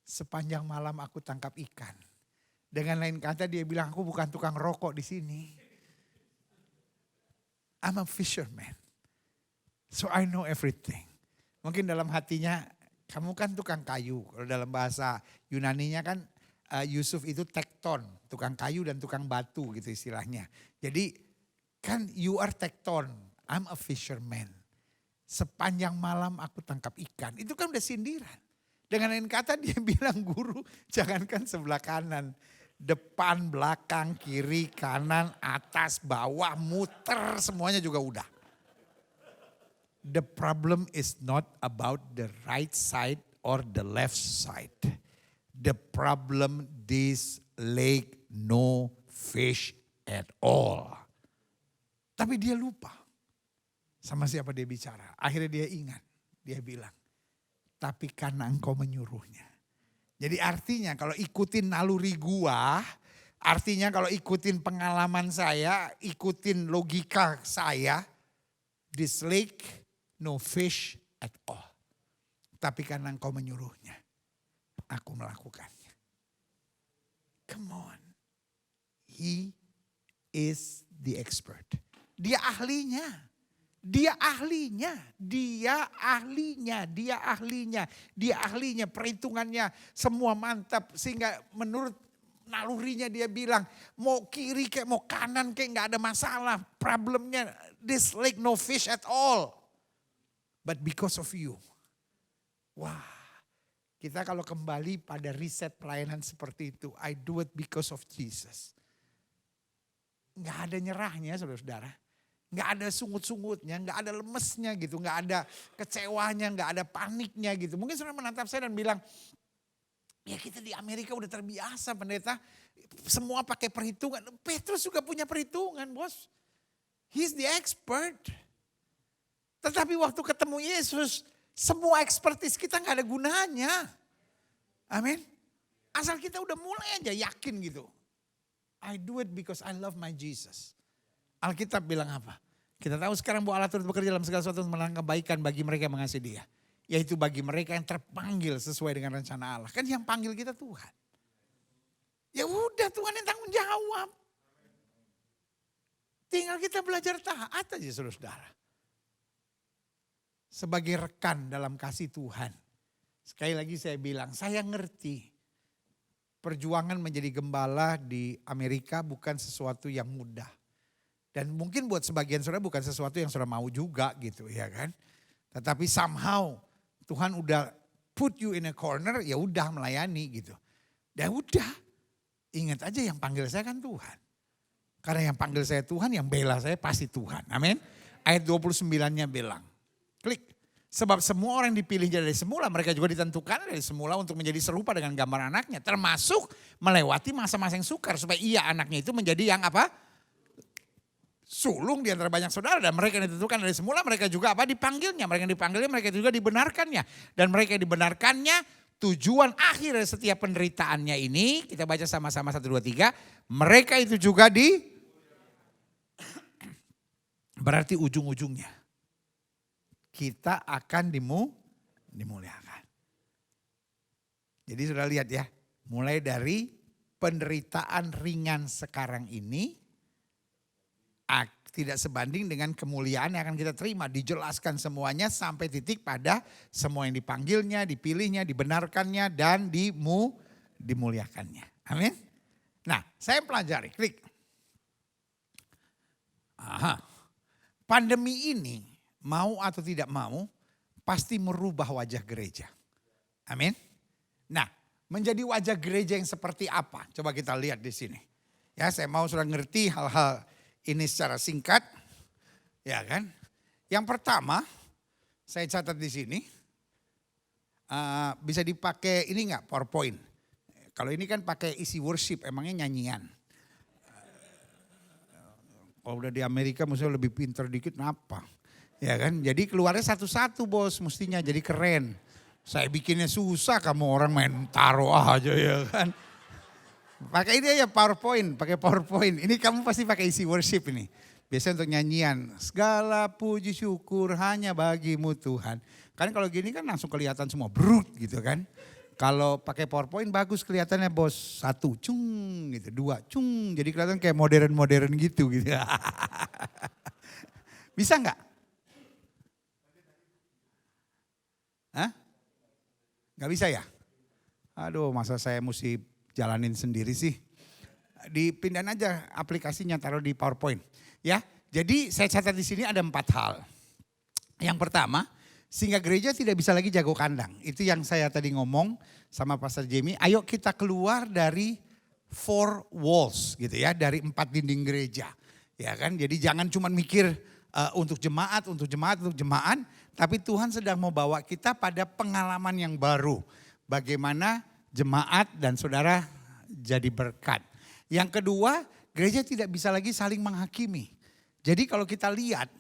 sepanjang malam aku tangkap ikan. Dengan lain kata dia bilang, aku bukan tukang rokok di sini. I'm a fisherman. So I know everything. Mungkin dalam hatinya, kamu kan tukang kayu. Kalau dalam bahasa Yunaninya kan Yusuf itu tekton, tukang kayu dan tukang batu gitu istilahnya. Jadi kan you are tekton, I'm a fisherman. Sepanjang malam aku tangkap ikan. Itu kan udah sindiran. Dengan lain kata dia bilang guru jangankan sebelah kanan. Depan, belakang, kiri, kanan, atas, bawah, muter semuanya juga udah. The problem is not about the right side or the left side. The problem this lake no fish at all. Tapi dia lupa sama siapa dia bicara. Akhirnya dia ingat, dia bilang, tapi karena engkau menyuruhnya. Jadi artinya kalau ikutin naluri gua, artinya kalau ikutin pengalaman saya, ikutin logika saya, this lake no fish at all. Tapi karena engkau menyuruhnya, aku melakukannya. Come on. He is the expert. Dia ahlinya. Dia ahlinya, dia ahlinya, dia ahlinya, dia ahlinya, perhitungannya semua mantap. Sehingga menurut nalurinya dia bilang, mau kiri kayak mau kanan kayak gak ada masalah. Problemnya this lake no fish at all. But because of you. Wah, kita kalau kembali pada riset pelayanan seperti itu, I do it because of Jesus. nggak ada nyerahnya saudara-saudara. Nggak ada sungut-sungutnya, nggak ada lemesnya gitu, nggak ada kecewanya, nggak ada paniknya gitu. Mungkin saudara menatap saya dan bilang, ya kita di Amerika udah terbiasa pendeta, semua pakai perhitungan. Petrus juga punya perhitungan bos. He's the expert. Tetapi waktu ketemu Yesus, semua expertise kita nggak ada gunanya. Amin. Asal kita udah mulai aja yakin gitu. I do it because I love my Jesus. Alkitab bilang apa? Kita tahu sekarang bahwa Allah turut bekerja dalam segala sesuatu untuk menanam kebaikan bagi mereka yang mengasihi Dia. Yaitu bagi mereka yang terpanggil sesuai dengan rencana Allah. Kan yang panggil kita Tuhan. Ya udah Tuhan yang tanggung jawab. Tinggal kita belajar taat aja saudara-saudara. Sebagai rekan dalam kasih Tuhan. Sekali lagi saya bilang, saya ngerti. Perjuangan menjadi gembala di Amerika bukan sesuatu yang mudah. Dan mungkin buat sebagian saudara bukan sesuatu yang saudara mau juga gitu ya kan. Tetapi somehow Tuhan udah put you in a corner, ya udah melayani gitu. Dan udah, ingat aja yang panggil saya kan Tuhan. Karena yang panggil saya Tuhan, yang bela saya pasti Tuhan. Amin. Ayat 29-nya bilang, klik. Sebab semua orang dipilih dari semula, mereka juga ditentukan dari semula untuk menjadi serupa dengan gambar anaknya. Termasuk melewati masa-masa yang sukar supaya ia anaknya itu menjadi yang apa? Sulung di antara banyak saudara, dan mereka yang ditentukan dari semula mereka juga apa dipanggilnya, mereka yang dipanggilnya mereka juga dibenarkannya, dan mereka yang dibenarkannya tujuan akhir dari setiap penderitaannya ini kita baca sama-sama 1, 2, 3 mereka itu juga berarti ujung-ujungnya kita akan dimuliakan. Jadi sudah lihat ya, mulai dari penderitaan ringan sekarang ini tidak sebanding dengan kemuliaan yang akan kita terima. Dijelaskan semuanya sampai titik pada semua yang dipanggilnya, dipilihnya, dibenarkannya, dan dimuliakannya. Amin. Nah, saya pelajari, klik. Pandemi ini mau atau tidak mau pasti merubah wajah gereja. Amin. Nah, menjadi wajah gereja yang seperti apa? Coba kita lihat di sini. Ya, saya mau sudah ngerti hal-hal ini secara singkat, ya kan? Yang pertama, saya catat di sini, bisa dipakai ini enggak PowerPoint. Kalau ini kan pakai isi worship, emangnya nyanyian. Kalau udah di Amerika mestinya lebih pintar dikit, apa? Ya kan? Jadi keluarnya satu-satu bos, mestinya jadi keren. Saya bikinnya susah, kamu orang main taruh aja ya kan? Pakai ini aja PowerPoint, pakai PowerPoint. Ini kamu pasti pakai isi worship ini. Biasanya untuk nyanyian, segala puji syukur hanya bagimu Tuhan. Kan kalau gini kan langsung kelihatan semua brut gitu kan. Kalau pakai PowerPoint bagus kelihatannya bos, 1 cung gitu, 2 cung. Jadi kelihatan kayak modern-modern gitu. Bisa nggak? Hah? Nggak bisa ya? Aduh, masa saya mesti jalanin sendiri sih. Dipindahin aja aplikasinya, taruh di PowerPoint. Ya, jadi saya catat di sini ada 4 hal. Yang pertama, sehingga gereja tidak bisa lagi jago kandang. Itu yang saya tadi ngomong sama Pastor Jamie. Ayo kita keluar dari 4 walls gitu ya, dari 4 dinding gereja. Ya kan, jadi jangan cuma mikir untuk jemaat, tapi Tuhan sedang mau bawa kita pada pengalaman yang baru. Bagaimana jemaat dan saudara jadi berkat. Yang kedua, gereja tidak bisa lagi saling menghakimi. Jadi kalau kita lihat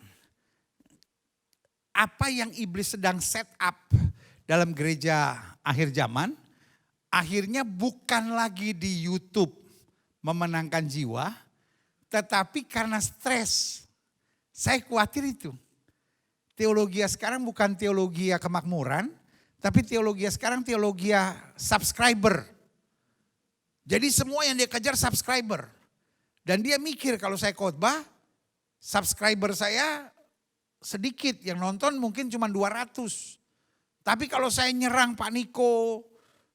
apa yang iblis sedang set up dalam gereja akhir zaman, akhirnya bukan lagi di YouTube memenangkan jiwa, tetapi karena stres. Saya khawatir itu. Teologi sekarang bukan teologi kemakmuran, tapi teologi sekarang teologi subscriber. Jadi semua yang dia kejar subscriber. Dan dia mikir kalau saya khotbah, subscriber saya sedikit. Yang nonton mungkin cuma 200. Tapi kalau saya nyerang Pak Niko,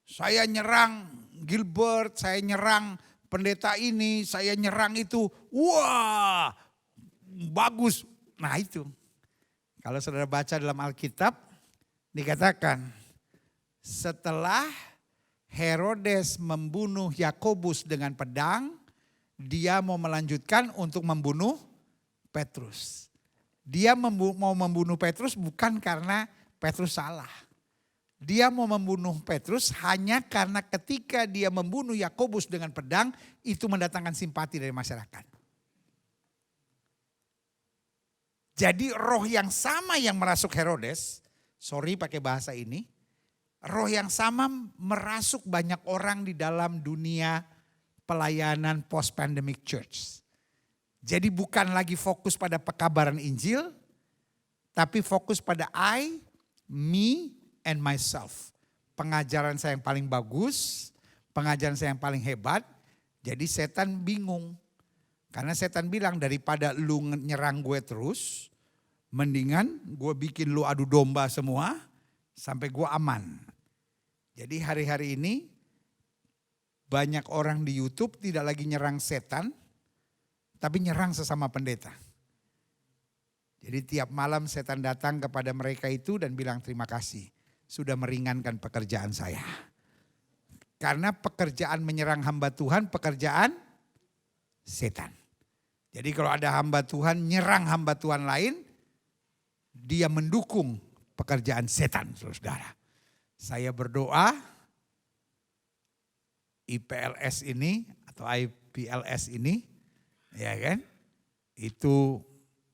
saya nyerang Gilbert, saya nyerang pendeta ini, saya nyerang itu. Wah, bagus. Nah itu. Kalau saudara baca dalam Alkitab, dikatakan setelah Herodes membunuh Yakobus dengan pedang, dia mau melanjutkan untuk membunuh Petrus. Dia mau membunuh Petrus bukan karena Petrus salah. Dia mau membunuh Petrus hanya karena ketika dia membunuh Yakobus dengan pedang, itu mendatangkan simpati dari masyarakat. Jadi roh yang sama yang merasuk Herodes, sorry pakai bahasa ini, roh yang sama merasuk banyak orang di dalam dunia pelayanan post-pandemic church. Jadi bukan lagi fokus pada pekabaran Injil, tapi fokus pada I, me, and myself. Pengajaran saya yang paling bagus, pengajaran saya yang paling hebat. Jadi setan bingung. Karena setan bilang daripada lu nyerang gue terus, mendingan gue bikin lu adu domba semua sampai gue aman. Jadi hari-hari ini banyak orang di YouTube tidak lagi nyerang setan, tapi nyerang sesama pendeta. Jadi tiap malam setan datang kepada mereka itu dan bilang terima kasih. Sudah meringankan pekerjaan saya. Karena pekerjaan menyerang hamba Tuhan, pekerjaan setan. Jadi kalau ada hamba Tuhan nyerang hamba Tuhan lain, dia mendukung pekerjaan setan, saudara. Saya berdoa IPLS ini atau IPLS ini, ya kan, itu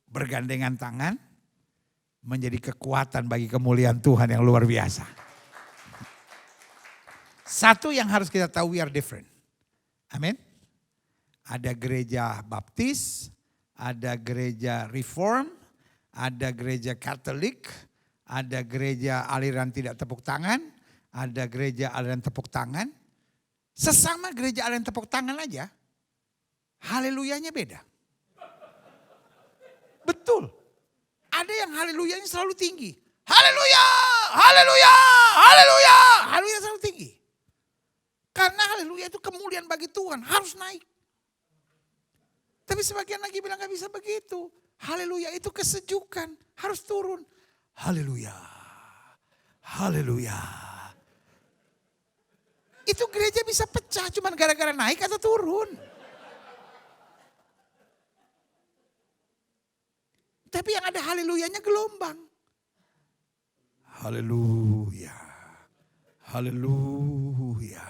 bergandengan tangan, menjadi kekuatan bagi kemuliaan Tuhan yang luar biasa. Satu yang harus kita tahu, we are different. Amin. Ada gereja baptis, ada gereja reform, ada gereja katolik, ada gereja aliran tidak tepuk tangan, ada gereja aliran tepuk tangan. Sesama gereja aliran tepuk tangan aja, haleluyanya beda. Betul. Ada yang haleluyanya selalu tinggi. Haleluya, haleluya, haleluya. Haleluya selalu tinggi. Karena haleluya itu kemuliaan bagi Tuhan, harus naik. Tapi sebagian lagi bilang gak bisa begitu. Haleluya itu kesejukan, harus turun. Haleluya, haleluya. Itu gereja bisa pecah cuman gara-gara naik atau turun. Tapi yang ada haleluyanya gelombang. Haleluya. Haleluya.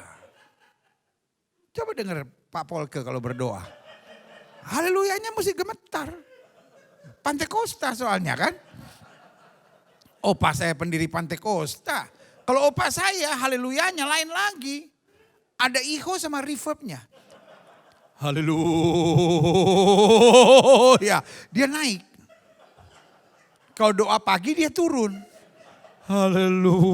Coba dengar Pak Polke kalau berdoa. Haleluyanya mesti gemetar. Pantai Kosta soalnya kan. Opa saya pendiri Pantai Kosta. Kalau opa saya haleluyanya lain lagi. Ada iho sama reverbnya. Haleluya. Dia naik. Kalau doa pagi dia turun. Haleluya.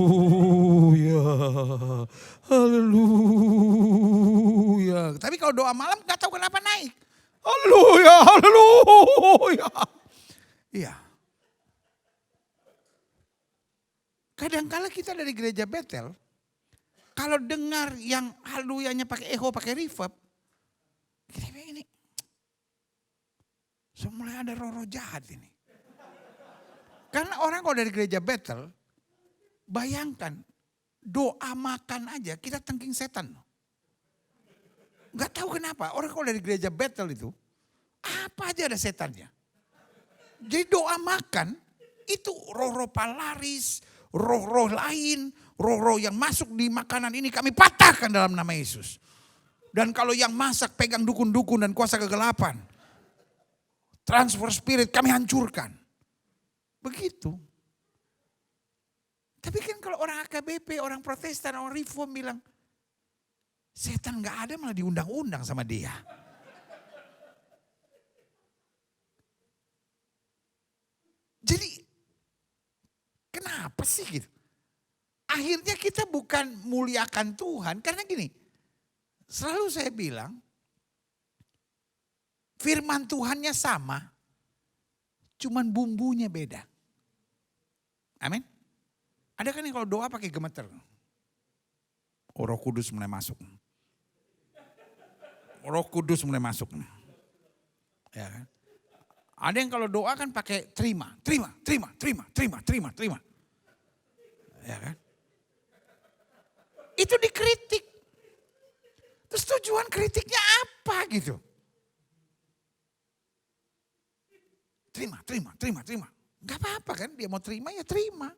Haleluya. Tapi kalau doa malam gak tahu kenapa naik. Haleluya. Haleluya. Iya. Kadang-kala kita dari gereja Betel, kalau dengar yang haleluyanya pakai echo, pakai reverb, kita bilang ini, so mulai ada roh-roh jahat ini. Karena orang kalau dari gereja Betel, bayangkan doa makan aja kita tengking setan. Gak tahu kenapa orang kalau dari gereja Betel itu, apa aja ada setannya. Jadi doa makan itu roh-roh palaris, roh-roh lain, roh-roh yang masuk di makanan ini kami patahkan dalam nama Yesus. Dan kalau yang masak pegang dukun-dukun dan kuasa kegelapan, transfer spirit kami hancurkan. Begitu. Tapi kan kalau orang AKBP, orang Protestan, orang Reform bilang, setan gak ada malah diundang-undang sama dia. Jadi kenapa sih gitu? Akhirnya kita bukan muliakan Tuhan. Karena gini, selalu saya bilang, firman Tuhannya sama, cuman bumbunya beda. Amin. Ada kan yang kalau doa pakai gemeter. Oh, Roh Kudus mulai masuk. Roh Kudus mulai masuk. Ya kan? Ada yang kalau doa kan pakai terima. Ya kan? Itu dikritik. Terus tujuan kritiknya apa gitu? Terima. Gak apa-apa kan, dia mau terima ya terima.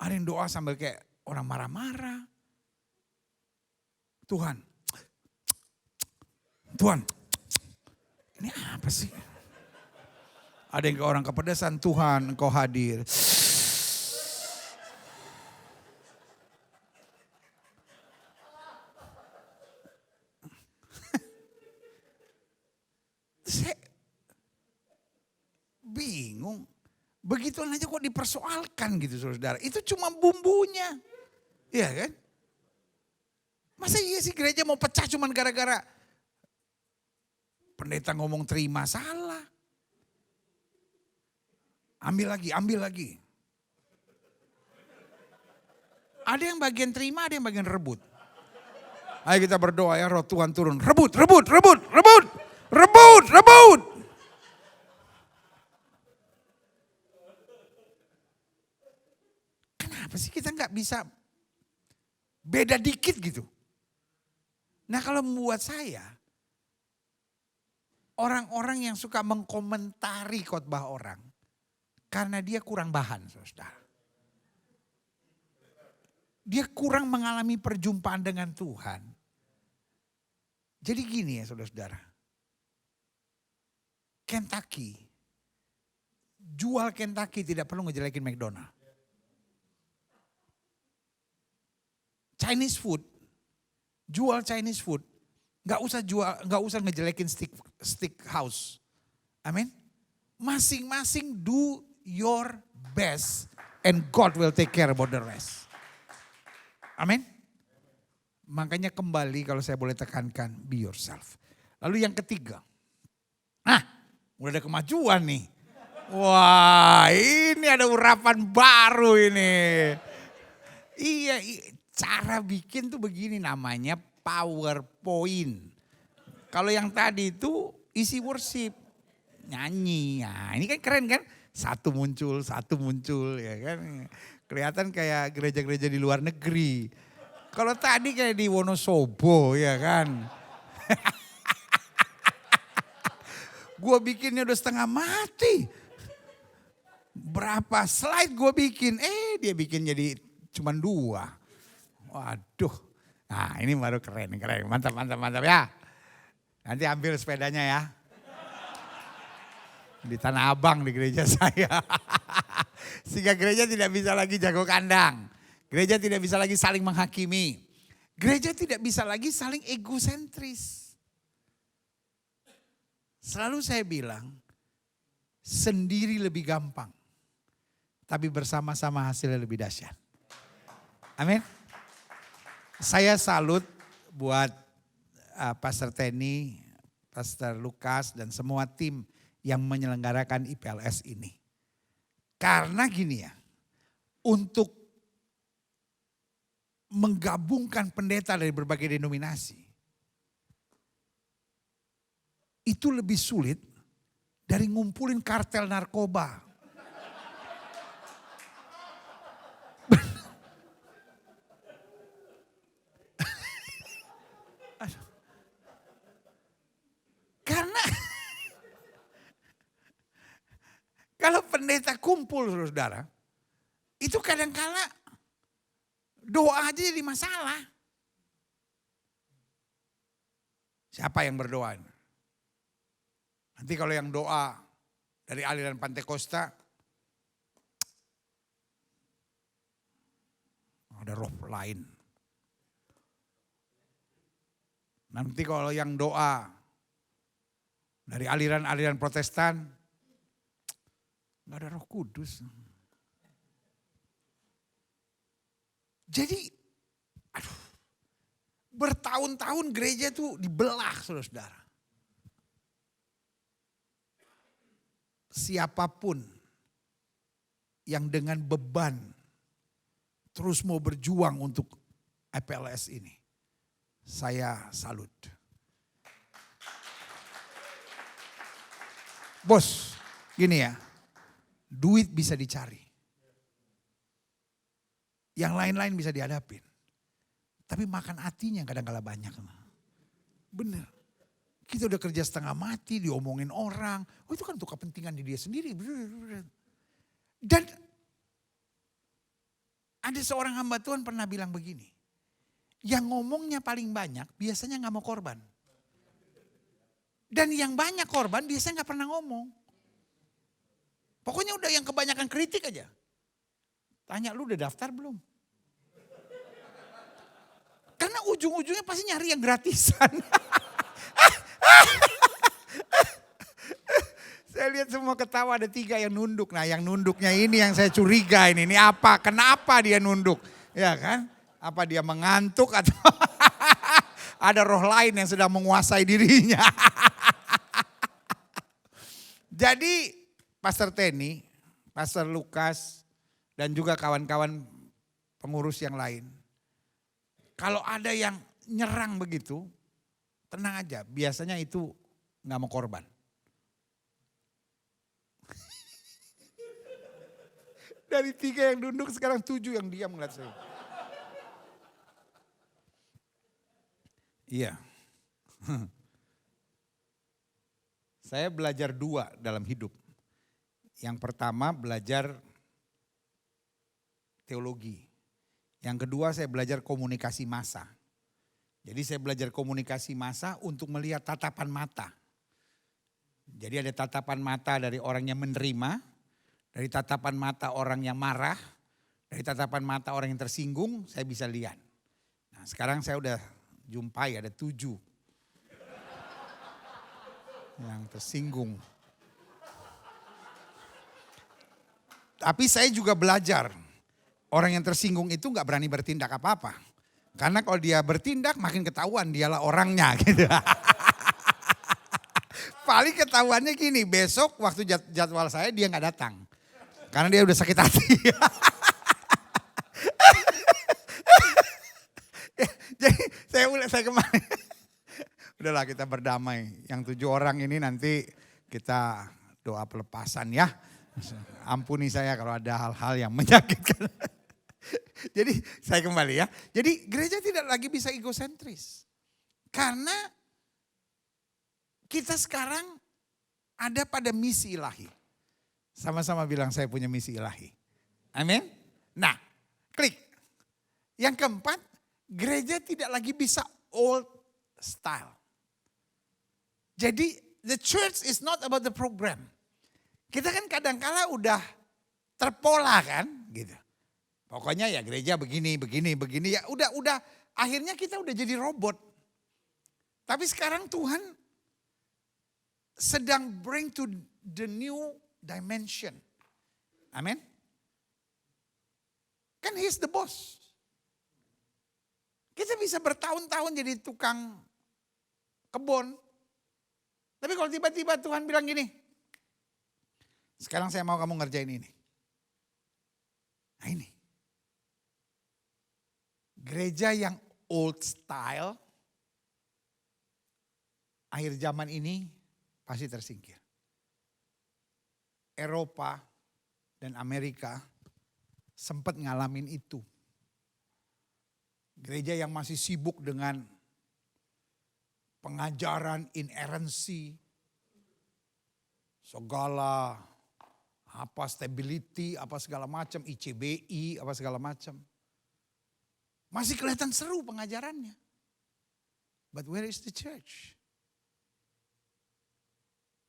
Ada yang doa sambil kayak orang marah-marah. Tuhan, ini apa sih? Ada yang ke orang kepedesan, Tuhan engkau hadir. Saya bingung. Begituan aja kok dipersoalkan gitu saudara. Itu cuma bumbunya. Iya kan? Masa iya sih gereja mau pecah cuma gara-gara pendeta ngomong terima salah. Ambil lagi. Ada yang bagian terima, ada yang bagian rebut. Ayo kita berdoa ya, roh Tuhan turun. Rebut. Kenapa sih kita nggak bisa beda dikit gitu? Nah kalau membuat saya, orang-orang yang suka mengkomentari khotbah orang, karena dia kurang bahan, saudara. Dia kurang mengalami perjumpaan dengan Tuhan. Jadi gini ya saudara-saudara. Jual Kentucky tidak perlu ngejelekin McDonald. Jual Chinese food, nggak usah ngejelekin stick house. Amin. Masing-masing do your best and God will take care about the rest. Amin. Makanya kembali kalau saya boleh tekankan, be yourself. Lalu yang ketiga, udah ada kemajuan nih. Wah, ini ada urapan baru ini. Iya, cara bikin tuh begini namanya PowerPoint. Kalau yang tadi itu isi worship, nyanyi. Nah, ini kan keren kan? Satu muncul ya kan. Kelihatan kayak gereja-gereja di luar negeri. Kalau tadi kayak di Wonosobo ya kan. Gue bikinnya udah setengah mati. Berapa slide gue bikin, dia bikin jadi cuma 2. Waduh, nah ini baru keren, mantap ya. Nanti ambil sepedanya ya. Di Tanah Abang di gereja saya. Sehingga gereja tidak bisa lagi jago kandang. Gereja tidak bisa lagi saling menghakimi. Gereja tidak bisa lagi saling egosentris. Selalu saya bilang, sendiri lebih gampang. Tapi bersama-sama hasilnya lebih dahsyat. Amin. Saya salut buat Pastor Tenny, Pastor Lukas dan semua tim yang menyelenggarakan IPLS ini. Karena gini ya, untuk menggabungkan pendeta dari berbagai denominasi, itu lebih sulit dari ngumpulin kartel narkoba. Karena kalau pendeta kumpul saudara, itu kadang-kala doa aja jadi masalah. Siapa yang berdoa? Nanti kalau yang doa dari aliran Pantekosta, ada roh lain. Nanti kalau yang doa dari aliran-aliran Protestan, nggak ada Roh Kudus. Jadi, bertahun-tahun gereja tuh dibelah saudara-saudara. Siapapun yang dengan beban terus mau berjuang untuk IPLS ini, saya salut. Bos, gini ya, duit bisa dicari. Yang lain-lain bisa dihadapin. Tapi makan hatinya kadang-kala banyak. Bener. Kita udah kerja setengah mati, diomongin orang. Oh itu kan untuk kepentingan dia sendiri. Dan ada seorang hamba Tuhan pernah bilang begini. Yang ngomongnya paling banyak biasanya gak mau korban. Dan yang banyak korban biasanya gak pernah ngomong. Pokoknya udah yang kebanyakan kritik aja. Tanya lu udah daftar belum? Karena ujung-ujungnya pasti nyari yang gratisan. Saya lihat semua ketawa, ada 3 yang nunduk. Nah yang nunduknya ini yang saya curiga ini apa? Kenapa dia nunduk? Ya kan? Apa dia mengantuk atau ada roh lain yang sedang menguasai dirinya? Jadi Pastor Teni, Pastor Lukas, dan juga kawan-kawan pengurus yang lain. Kalau ada yang nyerang begitu, tenang aja. Biasanya itu gak mau korban. Dari 3 yang nunduk sekarang 7 yang diam ngeliat saya. Iya. Saya belajar 2 dalam hidup. Yang pertama belajar teologi. Yang kedua saya belajar komunikasi massa. Jadi saya belajar komunikasi massa untuk melihat tatapan mata. Jadi ada tatapan mata dari orang yang menerima. Dari tatapan mata orang yang marah, dari tatapan mata orang yang tersinggung, saya bisa lihat. Nah sekarang saya udah jumpai ada 7 yang tersinggung. Tapi saya juga belajar, orang yang tersinggung itu gak berani bertindak apa-apa. Karena kalau dia bertindak makin ketahuan dialah orangnya gitu. Paling ketahuannya gini, besok waktu jadwal saya dia gak datang. Karena dia udah sakit hati. Jadi saya kemarin. Udahlah kita berdamai. Yang 7 orang ini nanti kita doa pelepasan ya. Ampuni saya kalau ada hal-hal yang menyakitkan. Jadi saya kembali ya. Jadi gereja tidak lagi bisa egosentris. Karena kita sekarang ada pada misi ilahi. Sama-sama bilang saya punya misi ilahi. Amin. Nah, klik. Yang keempat, gereja tidak lagi bisa old style. Jadi the church is not about the program. Kita kan kadang-kala udah terpola kan gitu. Pokoknya ya gereja begini. Ya udah akhirnya kita udah jadi robot. Tapi sekarang Tuhan sedang bring to the new dimension. Amin. Kan he's the boss. Kita bisa bertahun-tahun jadi tukang kebun. Tapi kalau tiba-tiba Tuhan bilang gini, sekarang saya mau kamu ngerjain ini. Nah ini. Gereja yang old style, akhir zaman ini pasti tersingkir. Eropa dan Amerika sempat ngalamin itu. Gereja yang masih sibuk dengan pengajaran inerrancy, segala apa stability, apa segala macam, ICBI, apa segala macam. Masih kelihatan seru pengajarannya. But where is the church?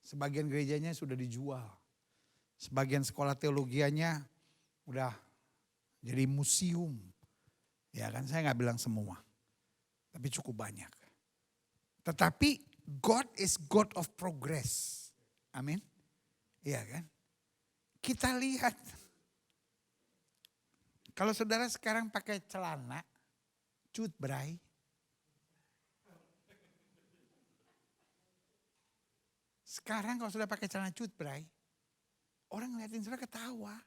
Sebagian gerejanya sudah dijual. Sebagian sekolah teologianya udah jadi museum. Ya kan saya gak bilang semua. Tapi cukup banyak. Tetapi God is God of progress. Amin. Iya kan. Kita lihat. Kalau saudara sekarang pakai celana cutbray. Sekarang kalau sudah pakai celana cutbray. Orang ngeliatin saudara ketawa.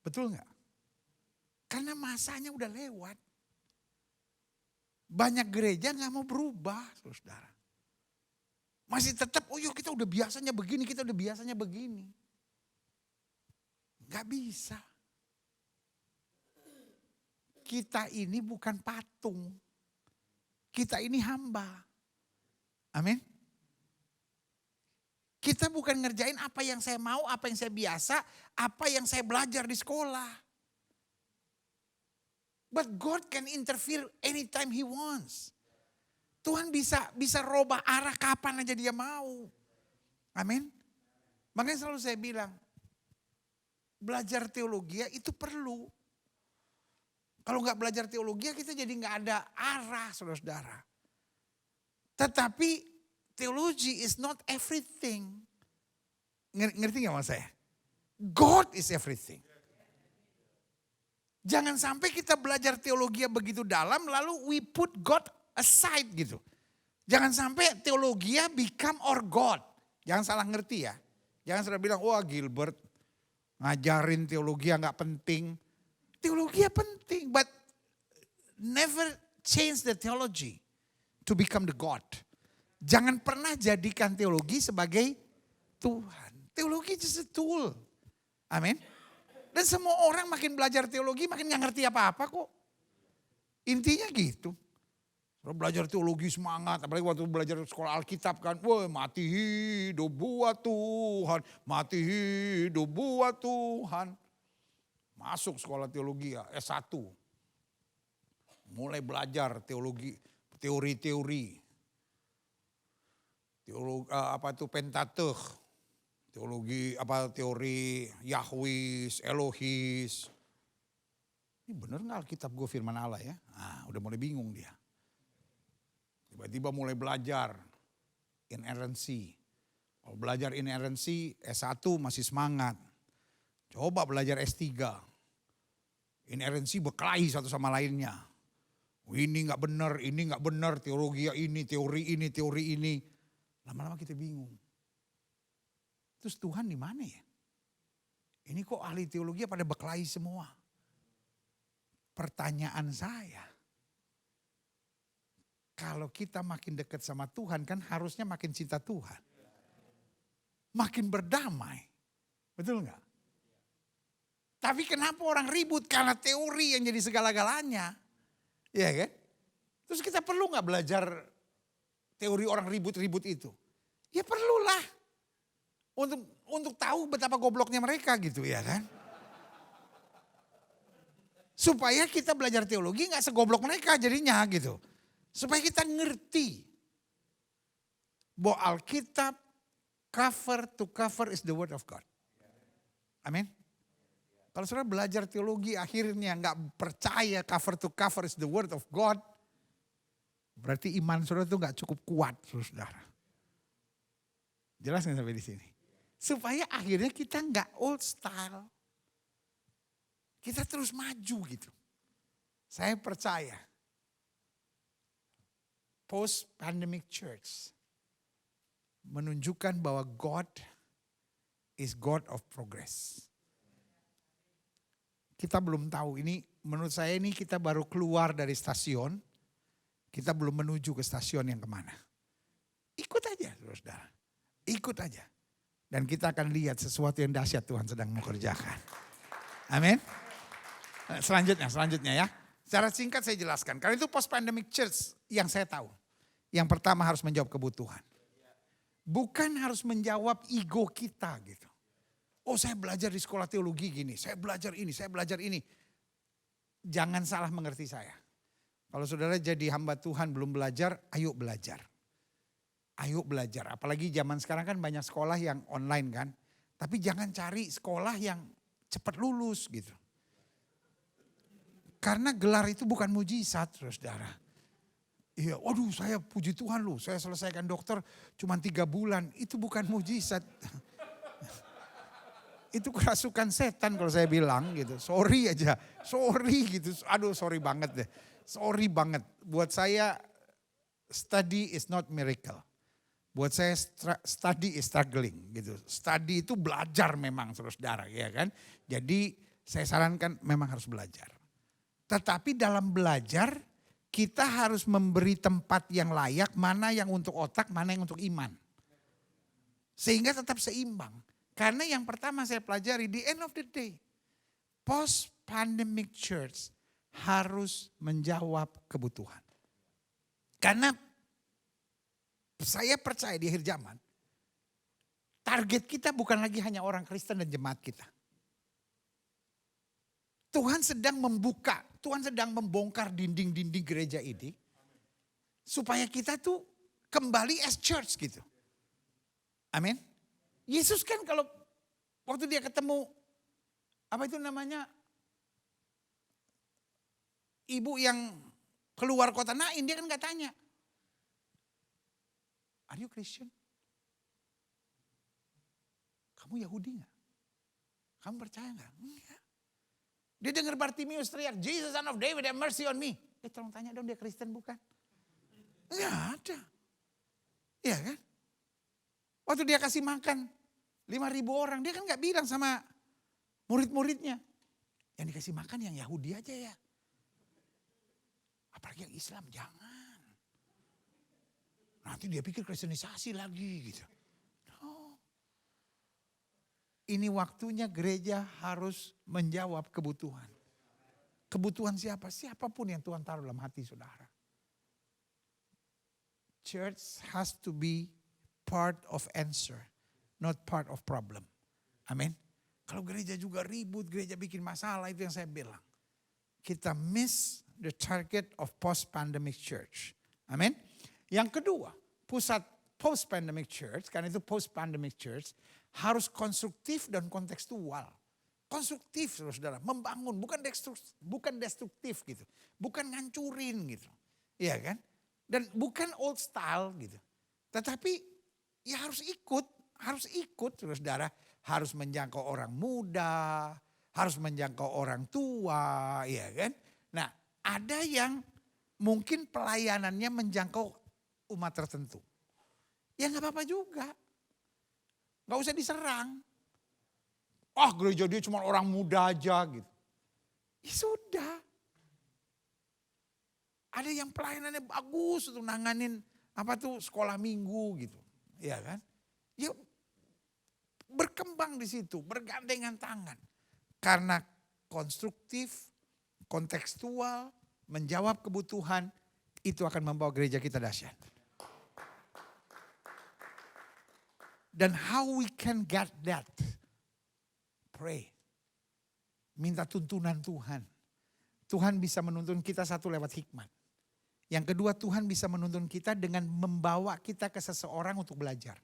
Betul gak? Karena masanya udah lewat. Banyak gereja gak mau berubah saudara. Masih tetap, oh yuk kita udah biasanya begini, kita udah biasanya begini. Gak bisa. Kita ini bukan patung. kita ini hamba. Amin. Kita bukan ngerjain apa yang saya mau, apa yang saya biasa, apa yang saya belajar di sekolah. But God can interfere anytime He wants. Tuhan bisa robah arah kapan aja Dia mau. Amin. Makanya selalu saya bilang, belajar teologi itu perlu. Kalau nggak belajar teologi kita jadi nggak ada arah, saudara-saudara. Tetapi teologi is not everything. Ngerti nggak mas saya? God is everything. Jangan sampai kita belajar teologi begitu dalam lalu we put God aside gitu. Jangan sampai teologi become our God. Jangan salah ngerti ya. Jangan salah bilang, wah Gilbert ngajarin teologi nggak penting. Teologi penting, but never change the theology to become the God. Jangan pernah jadikan teologi sebagai Tuhan. Teologi just a tool. Amin. Dan semua orang makin belajar teologi makin gak ngerti apa-apa kok. Intinya gitu. Kalau belajar teologi semangat, apalagi waktu belajar sekolah Alkitab kan, wah mati hidup buat Tuhan, mati hidup buat Tuhan. Masuk sekolah teologi ya, S1. Mulai belajar teologi, teori-teori. Teologi apa itu Pentateuch, teologi apa teori Yahwis, Elohis. Ini bener nggak Alkitab gue firman Allah ya? Udah mulai bingung dia. Tiba-tiba mulai belajar inerrancy. Kalau belajar inerrancy S1 masih semangat. Coba belajar S3. Inerrancy berkelahi satu sama lainnya. Ini nggak benar, teologi ini, teori ini. Lama-lama kita bingung. Terus Tuhan di mana ya? Ini kok ahli teologi pada berkelahi semua? Pertanyaan saya, kalau kita makin dekat sama Tuhan kan harusnya makin cinta Tuhan. Makin berdamai. Betul nggak? Tapi kenapa orang ribut karena teori yang jadi segala-galanya? Iya kan? Terus kita perlu nggak belajar teori orang ribut-ribut itu? Ya perlulah. Untuk tahu betapa gobloknya mereka gitu ya kan. Supaya kita belajar teologi gak segoblok mereka jadinya gitu. Supaya kita ngerti bahwa Alkitab cover to cover is the word of God. Amin. Kalau saudara belajar teologi akhirnya gak percaya cover to cover is the word of God. Berarti iman saudara itu gak cukup kuat saudara. Jelas gak sampai di sini? Supaya akhirnya kita gak old style. Kita terus maju gitu. Saya percaya post pandemic church menunjukkan bahwa God is God of progress. Kita belum tahu ini, menurut saya ini kita baru keluar dari stasiun. Kita belum menuju ke stasiun yang kemana. Ikut aja saudara. Ikut aja. Dan kita akan lihat sesuatu yang dahsyat Tuhan sedang mengerjakan. Amin. Selanjutnya ya. Secara singkat saya jelaskan. Karena itu post pandemic church yang saya tahu. Yang pertama harus menjawab kebutuhan. Bukan harus menjawab ego kita gitu. Oh saya belajar di sekolah teologi gini. Saya belajar ini. Jangan salah mengerti saya. Kalau saudara jadi hamba Tuhan belum belajar, ayo belajar. Ayo belajar. Apalagi zaman sekarang kan banyak sekolah yang online kan. Tapi jangan cari sekolah yang cepat lulus gitu. Karena gelar itu bukan mujizat saudara. Iya, waduh saya puji Tuhan loh. Saya selesaikan dokter cuma 3 bulan. Itu bukan mujizat. Itu kerasukan setan kalau saya bilang gitu. Sorry aja. Sorry gitu. Aduh sorry banget deh. Sorry banget. Buat saya study is not miracle. Buat saya study is struggling gitu. Study itu belajar memang saudara ya kan. Jadi saya sarankan memang harus belajar. Tetapi dalam belajar kita harus memberi tempat yang layak. Mana yang untuk otak, mana yang untuk iman. Sehingga tetap seimbang. Karena yang pertama saya pelajari di end of the day. Post pandemic church harus menjawab kebutuhan. Karena saya percaya di akhir zaman, target kita bukan lagi hanya orang Kristen dan jemaat kita. Tuhan sedang membuka, Tuhan sedang membongkar dinding-dinding gereja ini. Supaya kita tuh kembali as church gitu. Amin. Yesus kan kalau waktu dia ketemu, apa itu namanya, ibu yang keluar kota Nain, dia kan gak tanya, "Are you Christian? Kamu Yahudi gak? Kamu percaya gak?" Enggak. Dia dengar Bartimius teriak, "Jesus son of David, have mercy on me." Tolong tanya dong, dia Kristen bukan? Enggak ada. Iya kan? Waktu dia kasih makan 5.000 orang, dia kan gak bilang sama murid-muridnya, "Yang dikasih makan yang Yahudi aja ya. Apalagi yang Islam, jangan. Nanti dia pikir kristenisasi lagi gitu." No. Ini waktunya gereja harus menjawab kebutuhan. Kebutuhan siapa? Siapapun yang Tuhan taruh dalam hati saudara. Church has to be part of answer, not part of problem. Amin. Kalau gereja juga ribut, gereja bikin masalah, itu yang saya bilang. Kita miss the target of post-pandemic church. Amin. Yang kedua, pusat post-pandemic church, karena itu post-pandemic church, harus konstruktif dan kontekstual. Konstruktif saudara, membangun, bukan destruktif gitu. Bukan ngancurin gitu. Iya kan? Dan bukan old style gitu. Tetapi ya harus ikut saudara. Harus menjangkau orang muda, harus menjangkau orang tua, ya kan. Nah ada yang mungkin pelayanannya menjangkau umat tertentu. Ya gak apa-apa juga. Gak usah diserang. Gereja dia cuma orang muda aja gitu. Ya sudah. Ada yang pelayanannya bagus untuk nanganin sekolah minggu gitu. Ya kan? Ya berkembang di situ, bergandengan tangan. Karena konstruktif, kontekstual, menjawab kebutuhan, itu akan membawa gereja kita dahsyat. Dan how we can get that? Pray. Minta tuntunan Tuhan. Tuhan bisa menuntun kita satu lewat hikmat. Yang kedua, Tuhan bisa menuntun kita dengan membawa kita ke seseorang untuk belajar.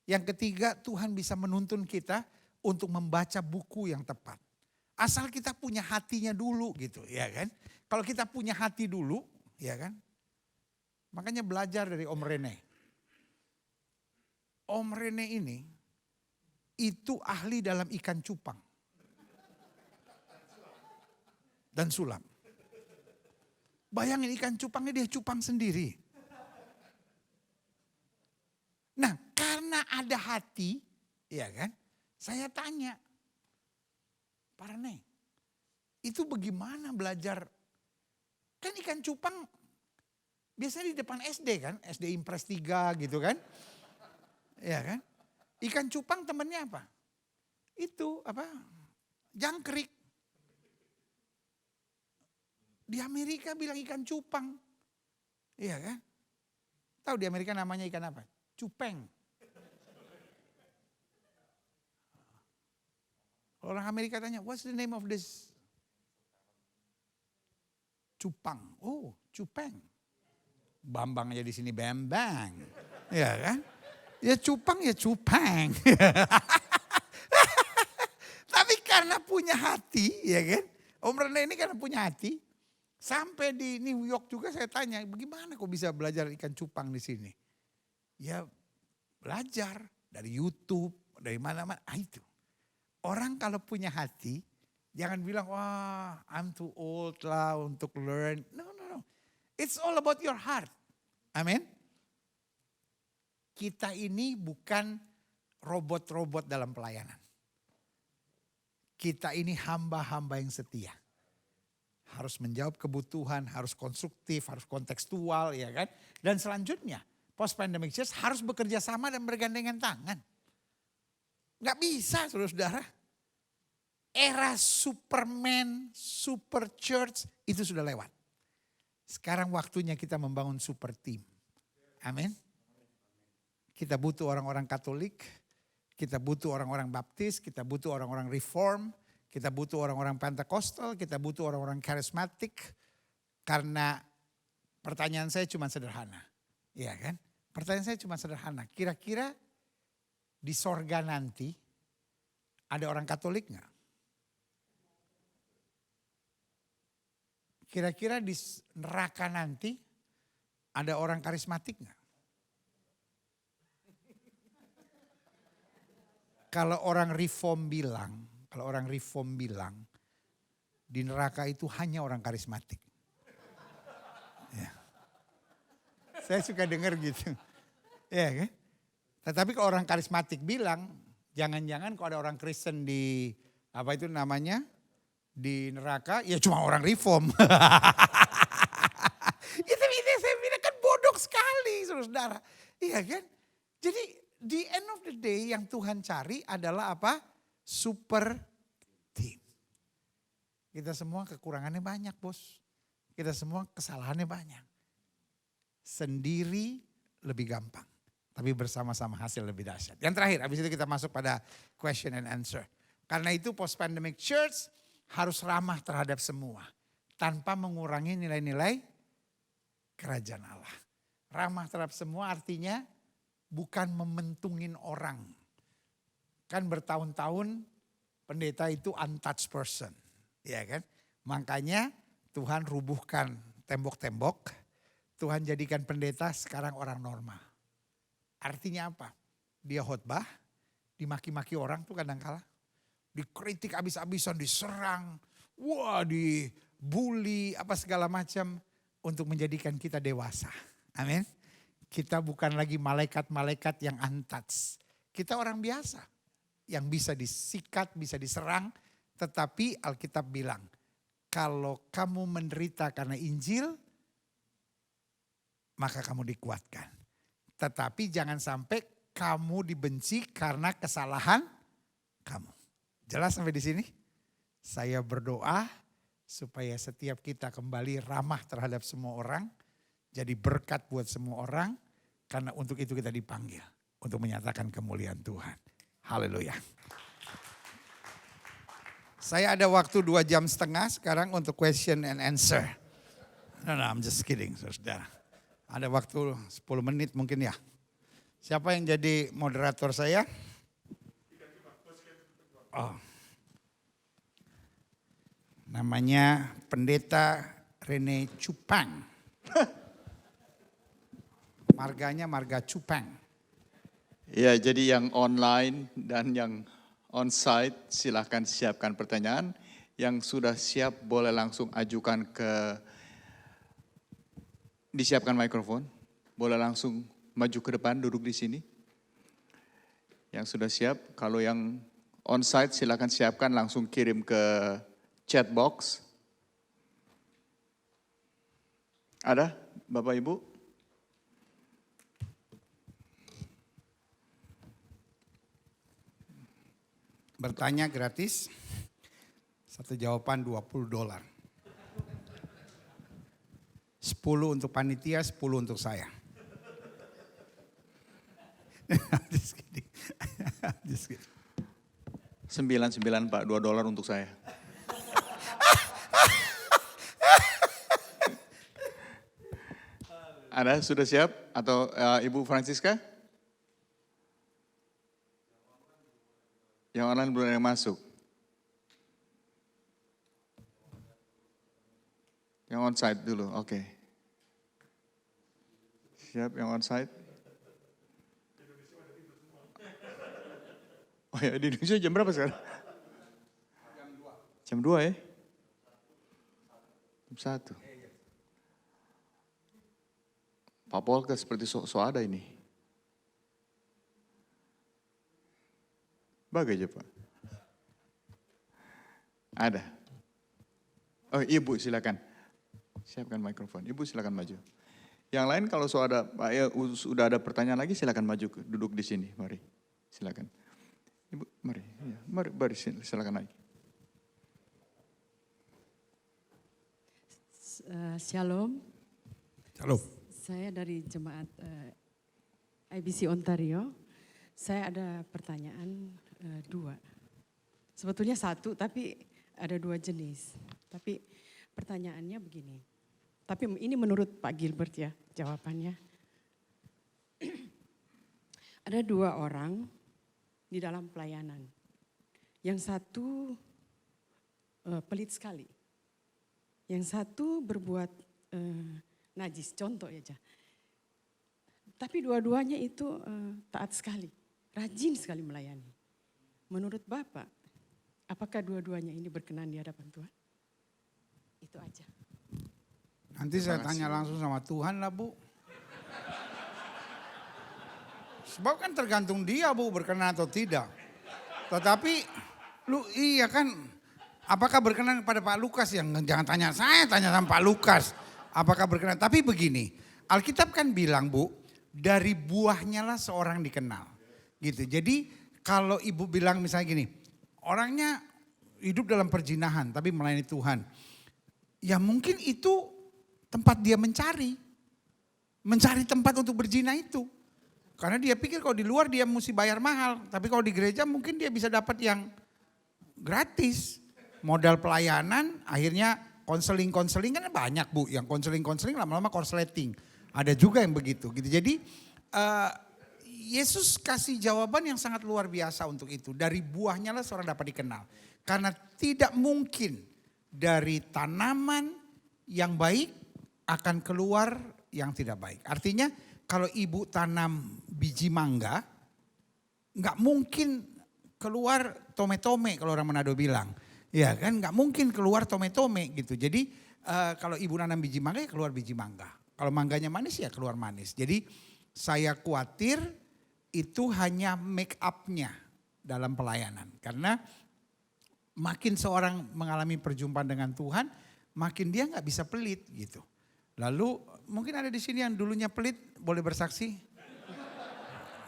Yang ketiga, Tuhan bisa menuntun kita untuk membaca buku yang tepat. Asal kita punya hatinya dulu gitu, ya kan? Kalau kita punya hati dulu, ya kan? Makanya belajar dari Om Rene. Om Rene ini itu ahli dalam ikan cupang dan sulap. Bayangin ikan cupangnya dia cupang sendiri. Nah karena ada hati, ya kan? Saya tanya, Pak Rene, itu bagaimana belajar? Kan ikan cupang biasanya di depan SD kan, SD Impres 3 gitu kan. Ya kan? Ikan cupang temennya apa? Itu jangkrik. Di Amerika bilang ikan cupang. Iya kan? Tahu di Amerika namanya ikan apa? Cupeng. Orang Amerika tanya, what's the name of this? Cupang. Oh, cupeng. Bambang aja di sini Bambang. Iya kan? Ya cupang ya cupang. Tapi karena punya hati, ya kan? Om Rene ini karena punya hati. Sampai di New York juga saya tanya, bagaimana kok bisa belajar ikan cupang di sini? Ya belajar dari YouTube, dari mana-mana. Itu. Orang kalau punya hati, jangan bilang, wah I'm too old lah untuk learn. No. It's all about your heart. Amin. Kita ini bukan robot-robot dalam pelayanan. Kita ini hamba-hamba yang setia. Harus menjawab kebutuhan, harus konstruktif, harus kontekstual, ya kan. Dan selanjutnya, post-pandemic church harus bekerja sama dan bergandengan tangan. Gak bisa saudara-saudara. Era Superman, super church itu sudah lewat. Sekarang waktunya kita membangun super team. Amin. Kita butuh orang-orang Katolik, kita butuh orang-orang Baptis, kita butuh orang-orang Reform, kita butuh orang-orang Pentekostal, kita butuh orang-orang karismatik. Karena pertanyaan saya cuma sederhana. Iya kan? Pertanyaan saya cuma sederhana. Kira-kira di sorga nanti ada orang Katolik nggak? Kira-kira di neraka nanti ada orang karismatik nggak? Kalau orang reform bilang di neraka itu hanya orang karismatik. Ya. Saya suka dengar gitu. Ya kan? Tetapi kalau orang karismatik bilang, jangan-jangan kalau ada orang Kristen di apa itu namanya di neraka, ya cuma orang reform. Itu saya bilang kan bodoh sekali, saudara. Iya kan? Jadi di end of the day yang Tuhan cari adalah apa? Super team. Kita semua kekurangannya banyak, bos. Kita semua kesalahannya banyak. Sendiri lebih gampang. Tapi bersama-sama hasil lebih dahsyat. Yang terakhir, habis itu kita masuk pada question and answer. Karena itu post-pandemic church harus ramah terhadap semua. Tanpa mengurangi nilai-nilai kerajaan Allah. Ramah terhadap semua artinya bukan mementungin orang. Kan bertahun-tahun pendeta itu untouched person. Ya kan? Makanya Tuhan rubuhkan tembok-tembok. Tuhan jadikan pendeta sekarang orang normal. Artinya apa? Dia khotbah, dimaki-maki orang tuh kadang-kala. Dikritik habis-habisan, diserang, wah dibully, apa segala macam. Untuk menjadikan kita dewasa. Amin. Kita bukan lagi malaikat-malaikat yang untouched. Kita orang biasa. Yang bisa disikat, bisa diserang. Tetapi Alkitab bilang, kalau kamu menderita karena Injil, maka kamu dikuatkan. Tetapi jangan sampai kamu dibenci karena kesalahan kamu. Jelas sampai di sini? Saya berdoa supaya setiap kita kembali ramah terhadap semua orang. Jadi berkat buat semua orang. Karena untuk itu kita dipanggil. Untuk menyatakan kemuliaan Tuhan. Haleluya. Saya ada waktu 2,5 jam sekarang untuk question and answer. No, I'm just kidding, saudara. Ada waktu 10 menit mungkin ya. Siapa yang jadi moderator saya? Oh. Namanya Pendeta Rene Cupang. Marganya marga Cupang. Ya, jadi yang online dan yang on-site silahkan siapkan pertanyaan. Yang sudah siap boleh langsung ajukan disiapkan mikrofon. Boleh langsung maju ke depan, duduk di sini. Yang sudah siap, kalau yang on-site silahkan siapkan langsung kirim ke chat box. Ada Bapak Ibu? Bertanya gratis, satu jawaban $20. 10 untuk panitia, 10 untuk saya. Just kidding. Just kidding. 99 Pak, $2 untuk saya. Ada sudah siap atau Ibu Francisca? Yang online belum ada yang masuk. Yang onsite dulu, oke. Siap yang onsite? Oh ya, di Indonesia jam berapa sekarang? Jam 2 ya? Jam 1. Pak Polka seperti so ada ini. Bagai aja Pak. Ada. Oh Ibu silakan. Siapkan mikrofon. Ibu silakan maju. Yang lain kalau sudah ada pertanyaan lagi silakan maju duduk di sini. Mari. Silakan. Ibu mari. Ya, mari silakan naik. Shalom. Shalom. Saya dari jemaat IBC Ontario. Saya ada pertanyaan dua. Sebetulnya satu, tapi ada dua jenis. Tapi pertanyaannya begini. Tapi ini menurut Pak Gilbert ya jawabannya. Ada dua orang di dalam pelayanan. Yang satu pelit sekali. Yang satu berbuat najis, contoh aja. Tapi dua-duanya itu taat sekali, rajin sekali melayani. Menurut Bapak, apakah dua-duanya ini berkenan di hadapan Tuhan? Itu aja. Nanti saya tanya langsung sama Tuhan lah Bu. Sebab kan tergantung dia Bu berkenan atau tidak. Tetapi iya kan, apakah berkenan kepada Pak Lukas yang jangan tanya saya, tanya sama Pak Lukas. Apakah berkenan? Tapi begini, Alkitab kan bilang Bu, dari buahnya lah seorang dikenal. Gitu. Jadi kalau ibu bilang misalnya gini, orangnya hidup dalam perjinahan tapi melayani Tuhan. Ya mungkin itu tempat dia mencari tempat untuk berzina itu. Karena dia pikir kalau di luar dia mesti bayar mahal. Tapi kalau di gereja mungkin dia bisa dapat yang gratis. Modal pelayanan akhirnya konseling kan banyak Bu. Yang konseling lama-lama korsleting. Ada juga yang begitu gitu. Jadi Yesus kasih jawaban yang sangat luar biasa untuk itu. Dari buahnya lah seorang dapat dikenal. Karena tidak mungkin dari tanaman yang baik akan keluar yang tidak baik. Artinya kalau ibu tanam biji mangga, nggak mungkin keluar tome-tome kalau orang Manado bilang. Ya kan nggak mungkin keluar tome-tome gitu. Jadi kalau ibu nanam biji mangga ya keluar biji mangga. Kalau mangganya manis ya keluar manis. Jadi saya khawatir itu hanya make up-nya dalam pelayanan. Karena makin seorang mengalami perjumpaan dengan Tuhan, makin dia nggak bisa pelit gitu. Lalu mungkin ada di sini yang dulunya pelit, boleh bersaksi?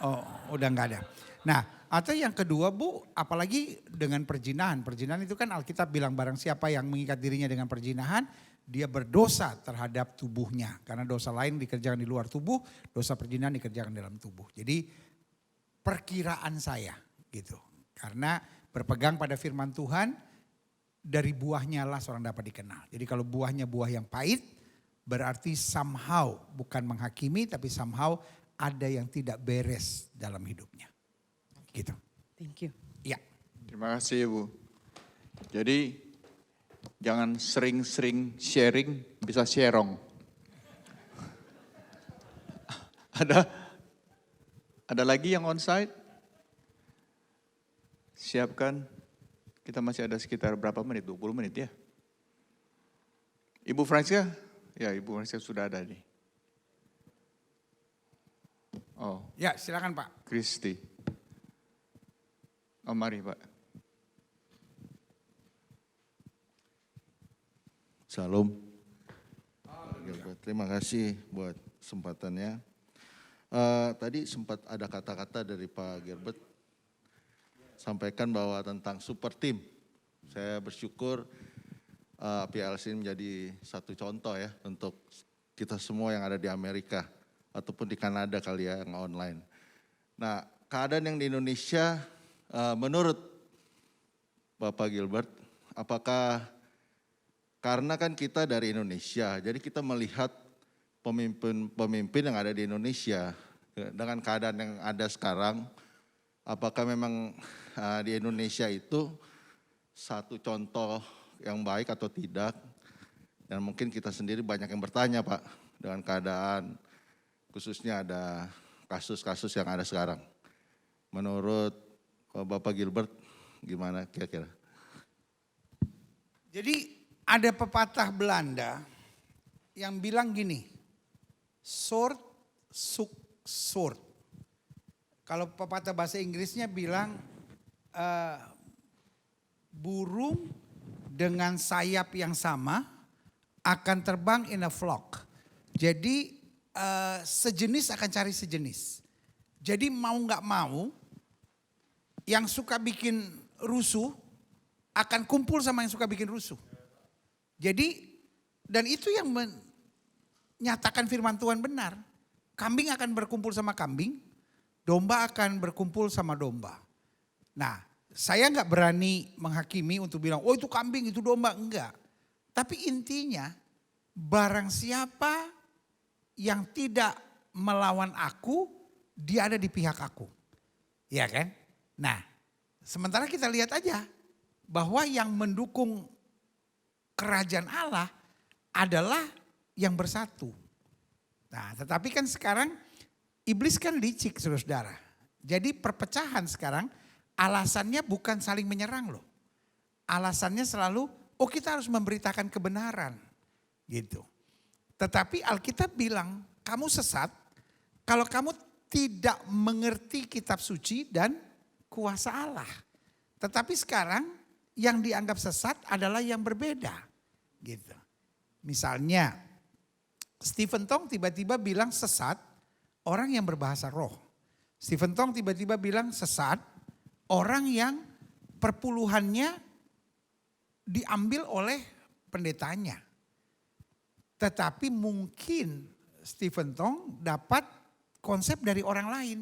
Oh udah nggak ada. Nah atau yang kedua Bu, apalagi dengan perjinahan. Perjinahan itu kan Alkitab bilang barang siapa yang mengikat dirinya dengan perjinahan, dia berdosa terhadap tubuhnya. Karena dosa lain dikerjakan di luar tubuh, dosa perjinahan dikerjakan dalam tubuh. Jadi perkiraan saya gitu. Karena berpegang pada firman Tuhan, dari buahnya lah seorang dapat dikenal. Jadi kalau buahnya buah yang pahit, berarti somehow bukan menghakimi tapi somehow ada yang tidak beres dalam hidupnya. Gitu. Thank you. Ya. Terima kasih Ibu. Jadi jangan sering-sering sharing, bisa sherong. Ada lagi yang onsite? Siapkan. Kita masih ada sekitar berapa menit? 20 menit ya. Ibu Franska? Ya Ibu Franska sudah ada nih. Oh, Ya silakan Pak. Kristi. Oh mari Pak. Shalom. Terima kasih buat kesempatannya. Tadi sempat ada kata-kata dari Pak Gilbert sampaikan bahwa tentang super team. Saya bersyukur PLC menjadi satu contoh ya untuk kita semua yang ada di Amerika ataupun di Kanada kali ya yang online. Nah keadaan yang di Indonesia menurut Bapak Gilbert, apakah karena kan kita dari Indonesia, jadi kita melihat pemimpin yang ada di Indonesia dengan keadaan yang ada sekarang, apakah memang di Indonesia itu satu contoh yang baik atau tidak? Dan mungkin kita sendiri banyak yang bertanya Pak dengan keadaan khususnya ada kasus-kasus yang ada sekarang. Menurut Bapak Gilbert gimana kira-kira? Jadi ada pepatah Belanda yang bilang gini, sword suk sword. Kalau pepatah bahasa Inggrisnya bilang burung dengan sayap yang sama akan terbang in a flock. Jadi sejenis akan cari sejenis. Jadi mau nggak mau yang suka bikin rusuh akan kumpul sama yang suka bikin rusuh. Jadi dan itu yang nyatakan firman Tuhan benar. Kambing akan berkumpul sama kambing, domba akan berkumpul sama domba. Nah, saya nggak berani menghakimi untuk bilang, oh itu kambing, itu domba, enggak. Tapi intinya, barang siapa yang tidak melawan aku, dia ada di pihak aku. Iya kan? Nah, sementara kita lihat aja bahwa yang mendukung kerajaan Allah adalah yang bersatu. Nah, tetapi kan sekarang iblis kan licik, saudara. Jadi perpecahan sekarang alasannya bukan saling menyerang loh. Alasannya selalu, oh kita harus memberitakan kebenaran gitu. Tetapi Alkitab bilang, kamu sesat kalau kamu tidak mengerti kitab suci dan kuasa Allah. Tetapi sekarang yang dianggap sesat adalah yang berbeda gitu. Misalnya Stephen Tong tiba-tiba bilang sesat orang yang berbahasa roh. Stephen Tong tiba-tiba bilang sesat orang yang perpuluhannya diambil oleh pendetanya. Tetapi mungkin Stephen Tong dapat konsep dari orang lain.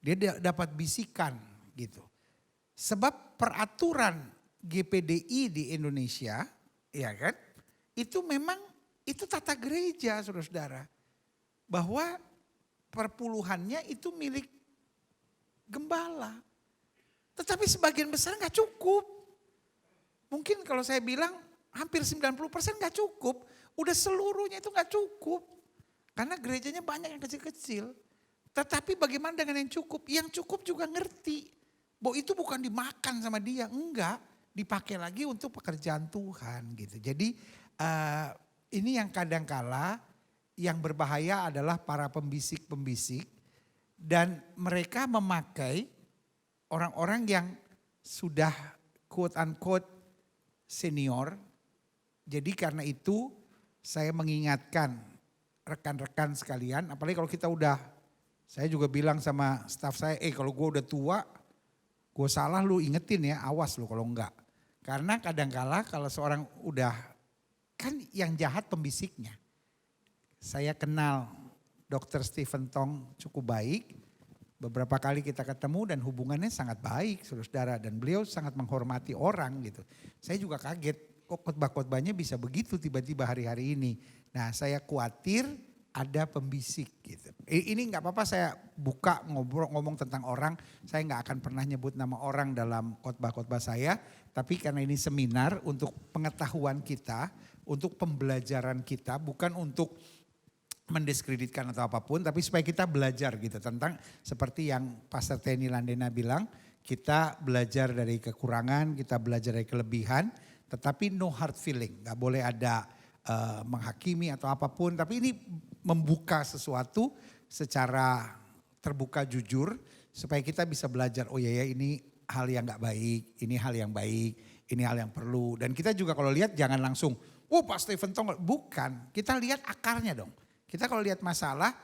Dia dapat bisikan gitu. Sebab peraturan GPDI di Indonesia, ya kan, itu memang itu tata gereja, saudara-saudara. Bahwa perpuluhannya itu milik gembala. Tetapi sebagian besar gak cukup. Mungkin kalau saya bilang hampir 90% gak cukup. Udah seluruhnya itu gak cukup. Karena gerejanya banyak yang kecil-kecil. Tetapi bagaimana dengan yang cukup? Yang cukup juga ngerti. Bahwa itu bukan dimakan sama dia. Enggak. Dipakai lagi untuk pekerjaan Tuhan gitu. Jadi ini yang kadangkala yang berbahaya adalah para pembisik-pembisik. Dan mereka memakai orang-orang yang sudah quote unquote senior. Jadi karena itu saya mengingatkan rekan-rekan sekalian. Apalagi kalau kita udah, saya juga bilang sama staf saya, kalau gue udah tua, gue salah lu ingetin ya, awas lu kalau enggak. Karena kadangkala kalau seorang udah, kan yang jahat pembisiknya. Saya kenal Dr. Stephen Tong cukup baik. Beberapa kali kita ketemu dan hubungannya sangat baik, saudara-saudara. Dan beliau sangat menghormati orang gitu. Saya juga kaget, kok khotbah-khotbahnya bisa begitu tiba-tiba hari-hari ini. Nah, saya khawatir ada pembisik gitu. Ini nggak apa-apa saya buka ngomong tentang orang. Saya nggak akan pernah nyebut nama orang dalam khotbah-khotbah saya. Tapi karena ini seminar untuk pengetahuan kita, untuk pembelajaran kita, bukan untuk mendiskreditkan atau apapun, tapi supaya kita belajar gitu tentang seperti yang Pastor Tenny Landena bilang, kita belajar dari kekurangan, kita belajar dari kelebihan, tetapi no hard feeling, gak boleh ada menghakimi atau apapun, tapi ini membuka sesuatu secara terbuka jujur, supaya kita bisa belajar, oh ya ini hal yang gak baik, ini hal yang baik, ini hal yang perlu. Dan kita juga kalau lihat jangan langsung, oh Pak Stephen Tong, bukan, kita lihat akarnya dong. Kita kalau lihat masalah,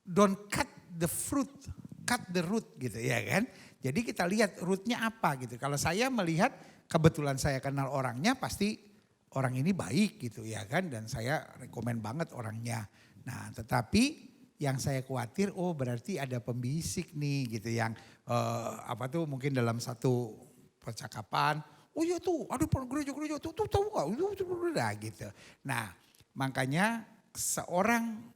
don't cut the fruit, cut the root gitu ya kan. Jadi kita lihat rootnya apa gitu. Kalau saya melihat kebetulan saya kenal orangnya pasti orang ini baik gitu ya kan. Dan saya rekomen banget orangnya. Nah tetapi yang saya khawatir berarti ada pembisik nih gitu yang mungkin dalam satu percakapan. Oh iya tuh ada gereja-gereja tuh tahu gak gitu. Nah makanya seorang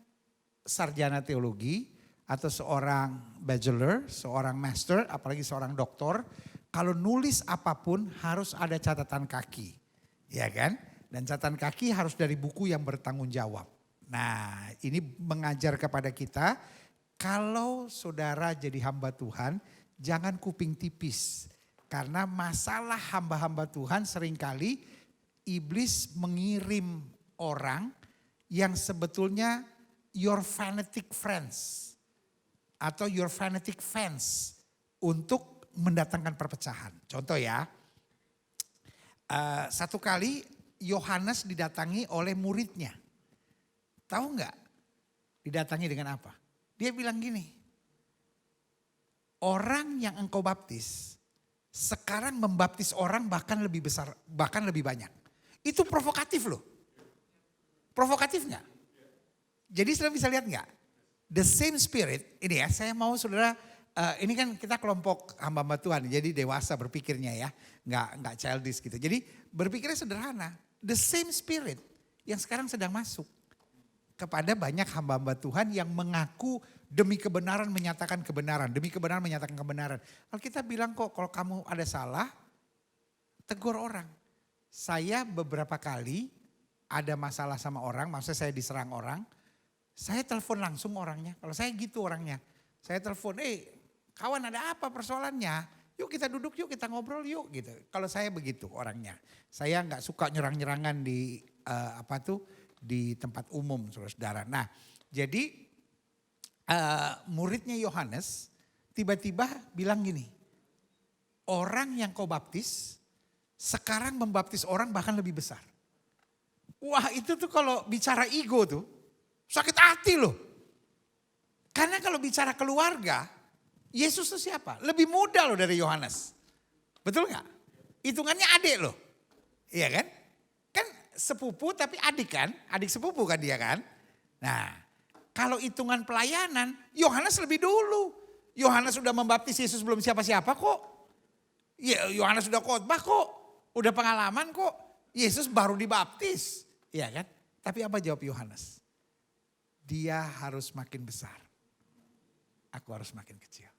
sarjana teologi atau seorang bachelor, seorang master, apalagi seorang doktor, kalau nulis apapun harus ada catatan kaki, ya kan? Dan catatan kaki harus dari buku yang bertanggung jawab. Nah, ini mengajar kepada kita, kalau saudara jadi hamba Tuhan, jangan kuping tipis. Karena masalah hamba-hamba Tuhan seringkali iblis mengirim orang yang sebetulnya your fanatic friends atau your fanatic fans untuk mendatangkan perpecahan. Contoh ya, satu kali Yohanes didatangi oleh muridnya. Tahu nggak? Didatangi dengan apa? Dia bilang gini, orang yang engkau baptis sekarang membaptis orang bahkan lebih besar, bahkan lebih banyak. Itu provokatif loh. Provokatif nggak? Jadi saudara bisa lihat nggak? The same spirit, ini ya saya mau saudara, ini kan kita kelompok hamba-hamba Tuhan, jadi dewasa berpikirnya ya. Nggak childish gitu. Jadi berpikirnya sederhana. The same spirit yang sekarang sedang masuk kepada banyak hamba-hamba Tuhan yang mengaku demi kebenaran menyatakan kebenaran. Demi kebenaran menyatakan kebenaran. Alkitab bilang kok kalau kamu ada salah, tegur orang. Saya beberapa kali ada masalah sama orang, maksudnya saya diserang orang. Saya telepon langsung orangnya. Kalau saya gitu orangnya. Saya telepon, kawan ada apa persoalannya? Yuk kita duduk, yuk kita ngobrol yuk gitu. Kalau saya begitu orangnya. Saya nggak suka nyerang-nyerangan di di tempat umum saudara-saudara. Nah jadi muridnya Yohanes tiba-tiba bilang gini. Orang yang kau baptis sekarang membaptis orang bahkan lebih besar. Wah itu tuh kalau bicara ego tuh sakit hati loh. Karena kalau bicara keluarga, Yesus itu siapa? Lebih muda loh dari Yohanes. Betul gak? Hitungannya adik loh. Iya kan? Kan sepupu tapi adik kan? Adik sepupu kan dia kan? Nah kalau hitungan pelayanan, Yohanes lebih dulu. Yohanes sudah membaptis Yesus belum siapa-siapa kok. Yohanes sudah khotbah kok. Udah pengalaman kok. Yesus baru dibaptis. Iya kan? Tapi apa jawab Yohanes? Dia harus makin besar. Aku harus makin kecil.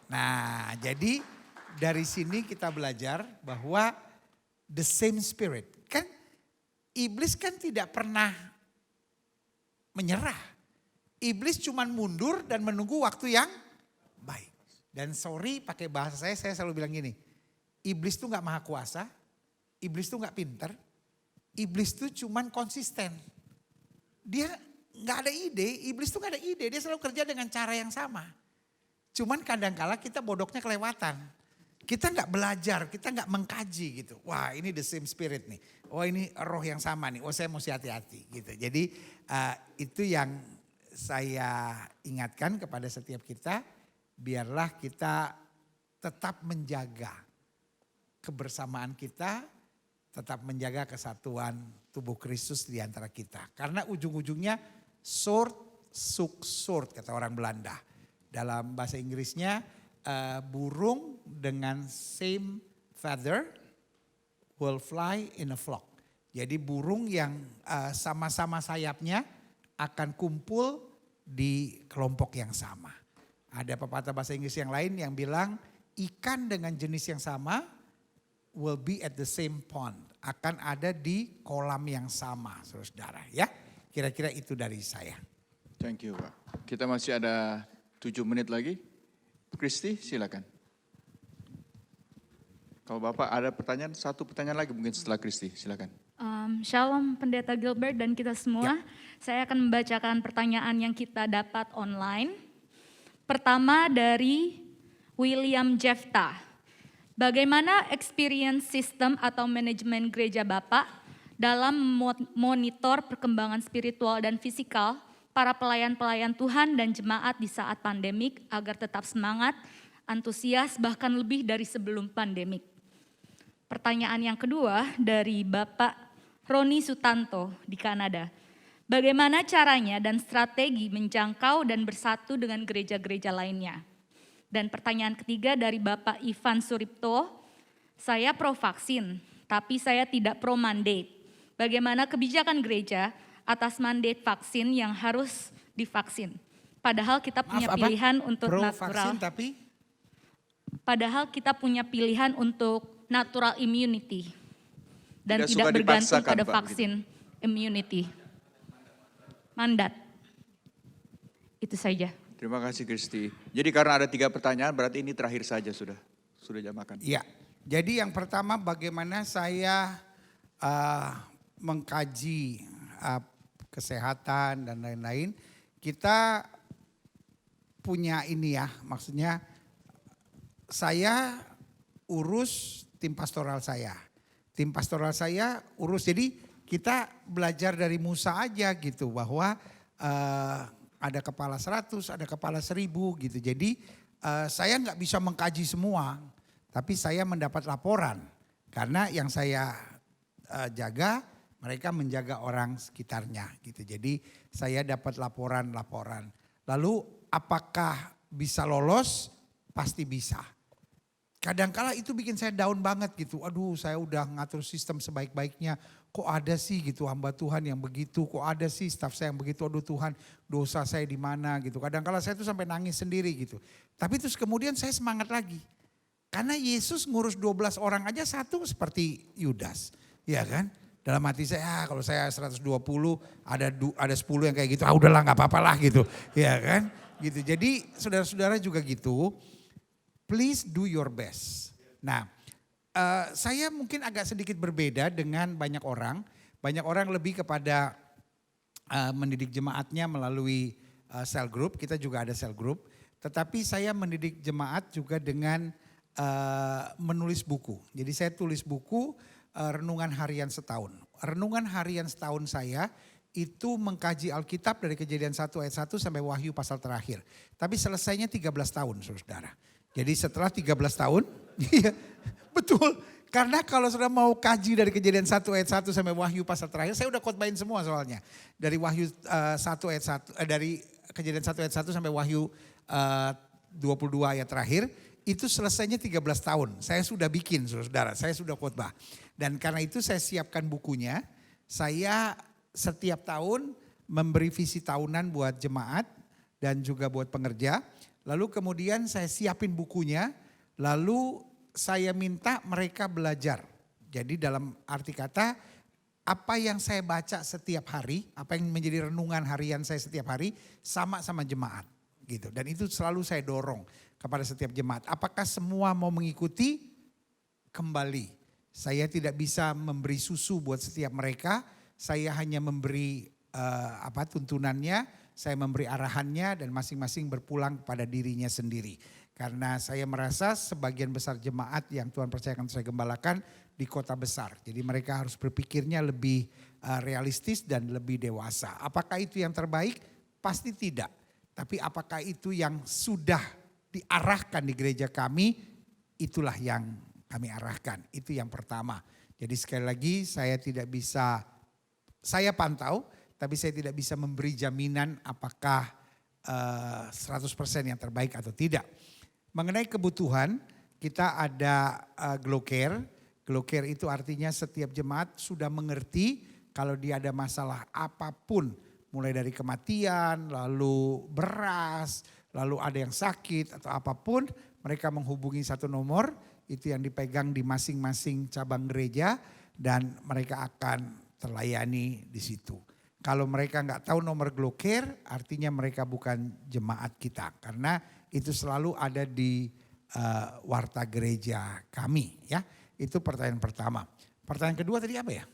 Nah jadi dari sini kita belajar bahwa the same spirit. Kan iblis kan tidak pernah menyerah. Iblis cuman mundur dan menunggu waktu yang baik. Dan sorry pakai bahasa saya selalu bilang gini. Iblis tuh gak maha kuasa. Iblis tuh gak pinter. Iblis tuh cuman konsisten. Dia gak ada ide, iblis tuh gak ada ide. Dia selalu kerja dengan cara yang sama. Cuman kadang-kala kita bodohnya kelewatan. Kita gak belajar, kita gak mengkaji gitu. Wah ini the same spirit nih. Oh ini roh yang sama nih. Oh saya mesti hati-hati gitu. Jadi itu yang saya ingatkan kepada setiap kita. Biarlah kita tetap menjaga kebersamaan kita. Tetap menjaga kesatuan tubuh Kristus di antara kita. Karena ujung-ujungnya sword suk sword kata orang Belanda. Dalam bahasa Inggrisnya burung dengan same feather will fly in a flock. Jadi burung yang sama-sama sayapnya akan kumpul di kelompok yang sama. Ada pepatah bahasa Inggris yang lain yang bilang ikan dengan jenis yang sama will be at the same pond. Akan ada di kolam yang sama saudara ya. Kira-kira itu dari saya. Thank you Pak. Kita masih ada 7 menit lagi. Kristi silakan. Kalau Bapak ada pertanyaan, satu pertanyaan lagi mungkin setelah Kristi, silakan. Shalom Pendeta Gilbert dan kita semua. Ya. Saya akan membacakan pertanyaan yang kita dapat online. Pertama dari William Jefta. Bagaimana experience sistem atau manajemen gereja Bapak dalam monitor perkembangan spiritual dan fisikal para pelayan-pelayan Tuhan dan jemaat di saat pandemik agar tetap semangat, antusias bahkan lebih dari sebelum pandemik? Pertanyaan yang kedua dari Bapak Roni Sutanto di Kanada. Bagaimana caranya dan strategi menjangkau dan bersatu dengan gereja-gereja lainnya? Dan pertanyaan ketiga dari Bapak Ivan Suripto, saya pro vaksin, tapi saya tidak pro mandate. Bagaimana kebijakan gereja atas mandate vaksin yang harus divaksin? Padahal kita punya pilihan untuk pro natural. vaksin tapi? Padahal kita punya pilihan untuk natural immunity. Dan Tidak tidak suka bergantung dipaksakan, pada Pak, vaksin immunity. Mandat. Itu saja. Terima kasih Kristi. Jadi karena ada 3 pertanyaan berarti ini terakhir saja sudah jam makan. Iya. Jadi yang pertama bagaimana saya mengkaji kesehatan dan lain-lain. Kita punya ini ya, maksudnya saya urus tim pastoral saya. Tim pastoral saya urus, jadi kita belajar dari Musa aja gitu bahwa ada kepala 100, ada kepala 1000 gitu. Jadi saya nggak bisa mengkaji semua, tapi saya mendapat laporan. Karena yang saya jaga Mereka menjaga orang sekitarnya gitu. Jadi saya dapat laporan-laporan. Lalu apakah bisa lolos? Pasti bisa. Kadangkala itu bikin saya down banget gitu. Aduh, saya udah ngatur sistem sebaik-baiknya. Kok ada sih gitu hamba Tuhan yang begitu? Kok ada sih staf saya yang begitu? Aduh Tuhan, dosa saya di mana gitu. Kadangkala saya tuh sampai nangis sendiri gitu. Tapi terus kemudian saya semangat lagi. Karena Yesus ngurus 12 orang aja satu seperti Yudas. Ya kan? Dalam hati saya, kalau saya 120 ada 10 yang kayak gitu. Ah udahlah gak apa-apa lah gitu. Ya kan? Gitu. Jadi saudara-saudara juga gitu. Please do your best. Nah, saya mungkin agak sedikit berbeda dengan banyak orang. Banyak orang lebih kepada mendidik jemaatnya melalui cell group. Kita juga ada cell group. Tetapi saya mendidik jemaat juga dengan menulis buku. Jadi saya tulis buku renungan harian setahun. Renungan harian setahun saya itu mengkaji Alkitab dari Kejadian 1 ayat 1 sampai Wahyu pasal terakhir. Tapi selesainya 13 tahun saudara. Jadi setelah 13 tahun, iya betul. Karena kalau sudah mau kaji dari Kejadian 1 ayat 1 sampai Wahyu pasal terakhir, saya udah khotbahin semua soalnya. Dari Wahyu 1 ayat 1, dari Kejadian 1 ayat 1 sampai Wahyu 22 ayat terakhir, itu selesainya 13 tahun. Saya sudah bikin saudara, saya sudah khotbah. Dan karena itu saya siapkan bukunya, saya setiap tahun memberi visi tahunan buat jemaat dan juga buat pengerja. Lalu kemudian saya siapin bukunya, lalu saya minta mereka belajar. Jadi dalam arti kata, apa yang saya baca setiap hari, apa yang menjadi renungan harian saya setiap hari, sama jemaat. Gitu. Dan itu selalu saya dorong kepada setiap jemaat. Apakah semua mau mengikuti? Kembali. Saya tidak bisa memberi susu buat setiap mereka, saya hanya memberi tuntunannya, saya memberi arahannya dan masing-masing berpulang pada dirinya sendiri. Karena saya merasa sebagian besar jemaat yang Tuhan percayakan saya gembalakan di kota besar. Jadi mereka harus berpikirnya lebih realistis dan lebih dewasa. Apakah itu yang terbaik? Pasti tidak. Tapi apakah itu yang sudah diarahkan di gereja kami? Itulah yang kami arahkan. Itu yang pertama. Jadi sekali lagi saya tidak bisa, saya pantau, tapi saya tidak bisa memberi jaminan apakah 100% yang terbaik atau tidak. Mengenai kebutuhan, kita ada Glow Care. Glow Care itu artinya setiap jemaat sudah mengerti kalau dia ada masalah apapun. Mulai dari kematian, lalu beras, lalu ada yang sakit atau apapun. Mereka menghubungi satu nomor, itu yang dipegang di masing-masing cabang gereja. Dan mereka akan terlayani di situ. Kalau mereka nggak tahu nomor Glow Care, artinya mereka bukan jemaat kita. Karena itu selalu ada di warta gereja kami. Ya, itu pertanyaan pertama. Pertanyaan kedua tadi apa ya?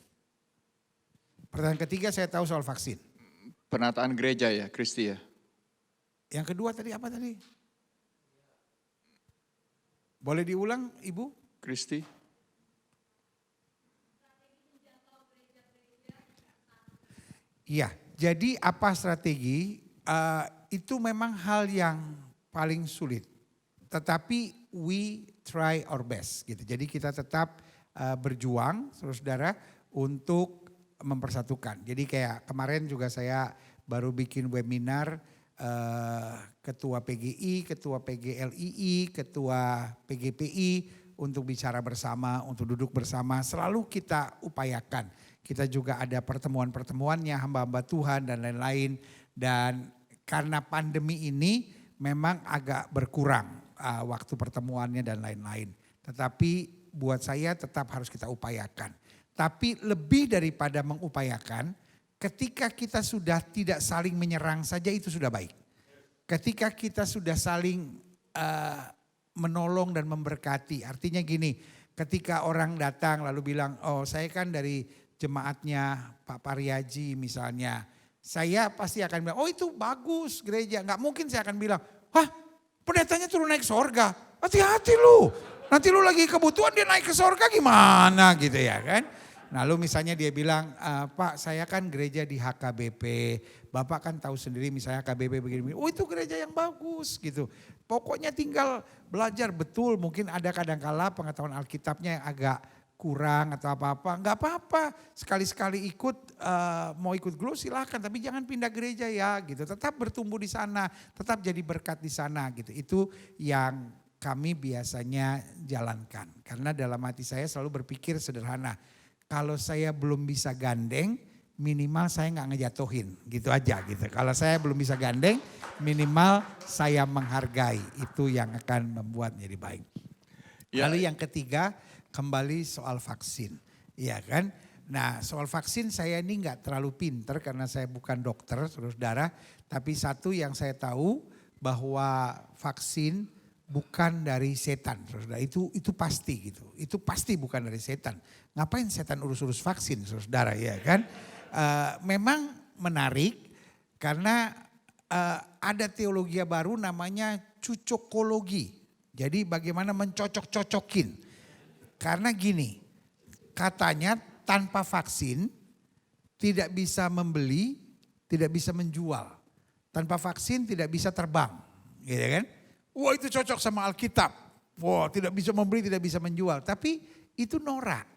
Pertanyaan ketiga saya tahu soal vaksin. Penataan gereja ya, Kristi ya. Yang kedua tadi apa tadi? Boleh diulang Ibu? Kristi. Iya, jadi apa strategi? Itu memang hal yang paling sulit. Tetapi we try our best gitu. Jadi kita tetap berjuang saudara untuk mempersatukan. Jadi kayak kemarin juga saya baru bikin webinar ketua PGI, ketua PGLII, ketua PGPI untuk bicara bersama, untuk duduk bersama. Selalu kita upayakan. Kita juga ada pertemuan-pertemuannya hamba-hamba Tuhan dan lain-lain. Dan karena pandemi ini memang agak berkurang waktu pertemuannya dan lain-lain. Tetapi buat saya tetap harus kita upayakan. Tapi lebih daripada mengupayakan, ketika kita sudah tidak saling menyerang saja itu sudah baik. Ketika kita sudah saling menolong dan memberkati. Artinya gini, ketika orang datang lalu bilang, oh saya kan dari jemaatnya Pak Pariaji misalnya. Saya pasti akan bilang, oh itu bagus gereja. Nggak mungkin saya akan bilang, hah pendetanya turun naik sorga. Hati-hati lu, nanti lu lagi kebutuhan dia naik ke sorga gimana gitu ya kan. Lalu misalnya dia bilang, Pak saya kan gereja di HKBP. Bapak kan tahu sendiri misalnya HKBP begini. Oh itu gereja yang bagus gitu. Pokoknya tinggal belajar betul. Mungkin ada kadangkala pengetahuan Alkitabnya yang agak kurang atau apa-apa, nggak apa-apa. Sekali-sekali ikut, mau ikut Glow silahkan, tapi jangan pindah gereja ya gitu. Tetap bertumbuh di sana, tetap jadi berkat di sana gitu. Itu yang kami biasanya jalankan. Karena dalam hati saya selalu berpikir sederhana. Kalau saya belum bisa gandeng, minimal saya nggak ngejatuhin gitu aja gitu. Kalau saya belum bisa gandeng, minimal saya menghargai. Itu yang akan membuat jadi baik. Ya. Lalu yang ketiga, kembali soal vaksin, ya kan? Nah, soal vaksin saya ini nggak terlalu pinter karena saya bukan dokter, saudara. Tapi satu yang saya tahu bahwa vaksin bukan dari setan, saudara. Itu pasti gitu. Itu pasti bukan dari setan. Ngapain setan urus-urus vaksin, saudara, ya kan? Memang menarik karena ada teologi baru namanya cucokologi. Jadi bagaimana mencocok-cocokin. Karena gini, katanya tanpa vaksin tidak bisa membeli, tidak bisa menjual. Tanpa vaksin tidak bisa terbang, gitu kan? Wah itu cocok sama Alkitab. Wah tidak bisa membeli, tidak bisa menjual. Tapi itu norak.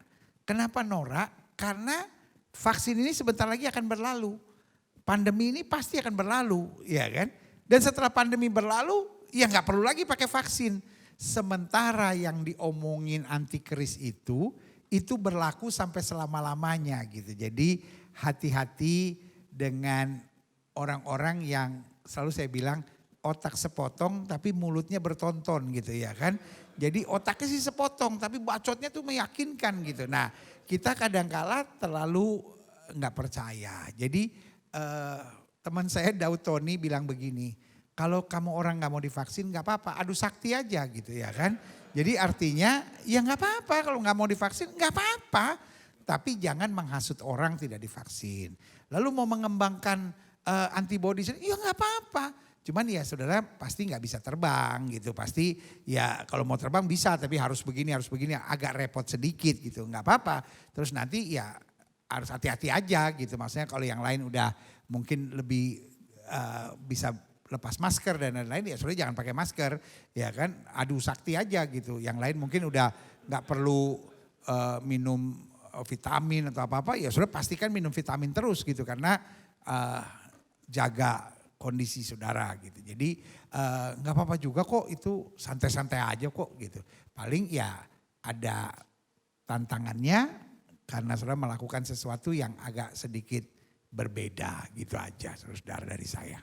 Kenapa norak? Karena vaksin ini sebentar lagi akan berlalu. Pandemi ini pasti akan berlalu, ya kan? Dan setelah pandemi berlalu, ya nggak perlu lagi pakai vaksin. Sementara yang diomongin antikris itu berlaku sampai selama-lamanya gitu. Jadi hati-hati dengan orang-orang yang selalu saya bilang otak sepotong tapi mulutnya bertonton gitu ya kan. Jadi otaknya sih sepotong tapi bacotnya tuh meyakinkan gitu. Nah kita kadangkala terlalu nggak percaya. Jadi teman saya Daud Tony bilang begini. Kalau kamu orang gak mau divaksin gak apa-apa, adu sakti aja gitu ya kan. Jadi artinya ya gak apa-apa kalau gak mau divaksin gak apa-apa. Tapi jangan menghasut orang tidak divaksin. Lalu mau mengembangkan antibody, ya gak apa-apa. Cuman ya saudara pasti gak bisa terbang gitu. Pasti ya kalau mau terbang bisa tapi harus begini agak repot sedikit gitu. Gak apa-apa. Terus nanti ya harus hati-hati aja gitu. Maksudnya kalau yang lain udah mungkin lebih bisa lepas masker dan lain-lain ya saudara jangan pakai masker ya kan adu sakti aja gitu. Yang lain mungkin udah nggak perlu minum vitamin atau apa-apa ya saudara pastikan minum vitamin terus gitu karena jaga kondisi saudara gitu. Jadi nggak apa-apa juga kok itu santai-santai aja kok gitu. Paling ya ada tantangannya karena saudara melakukan sesuatu yang agak sedikit berbeda gitu aja saudara dari saya.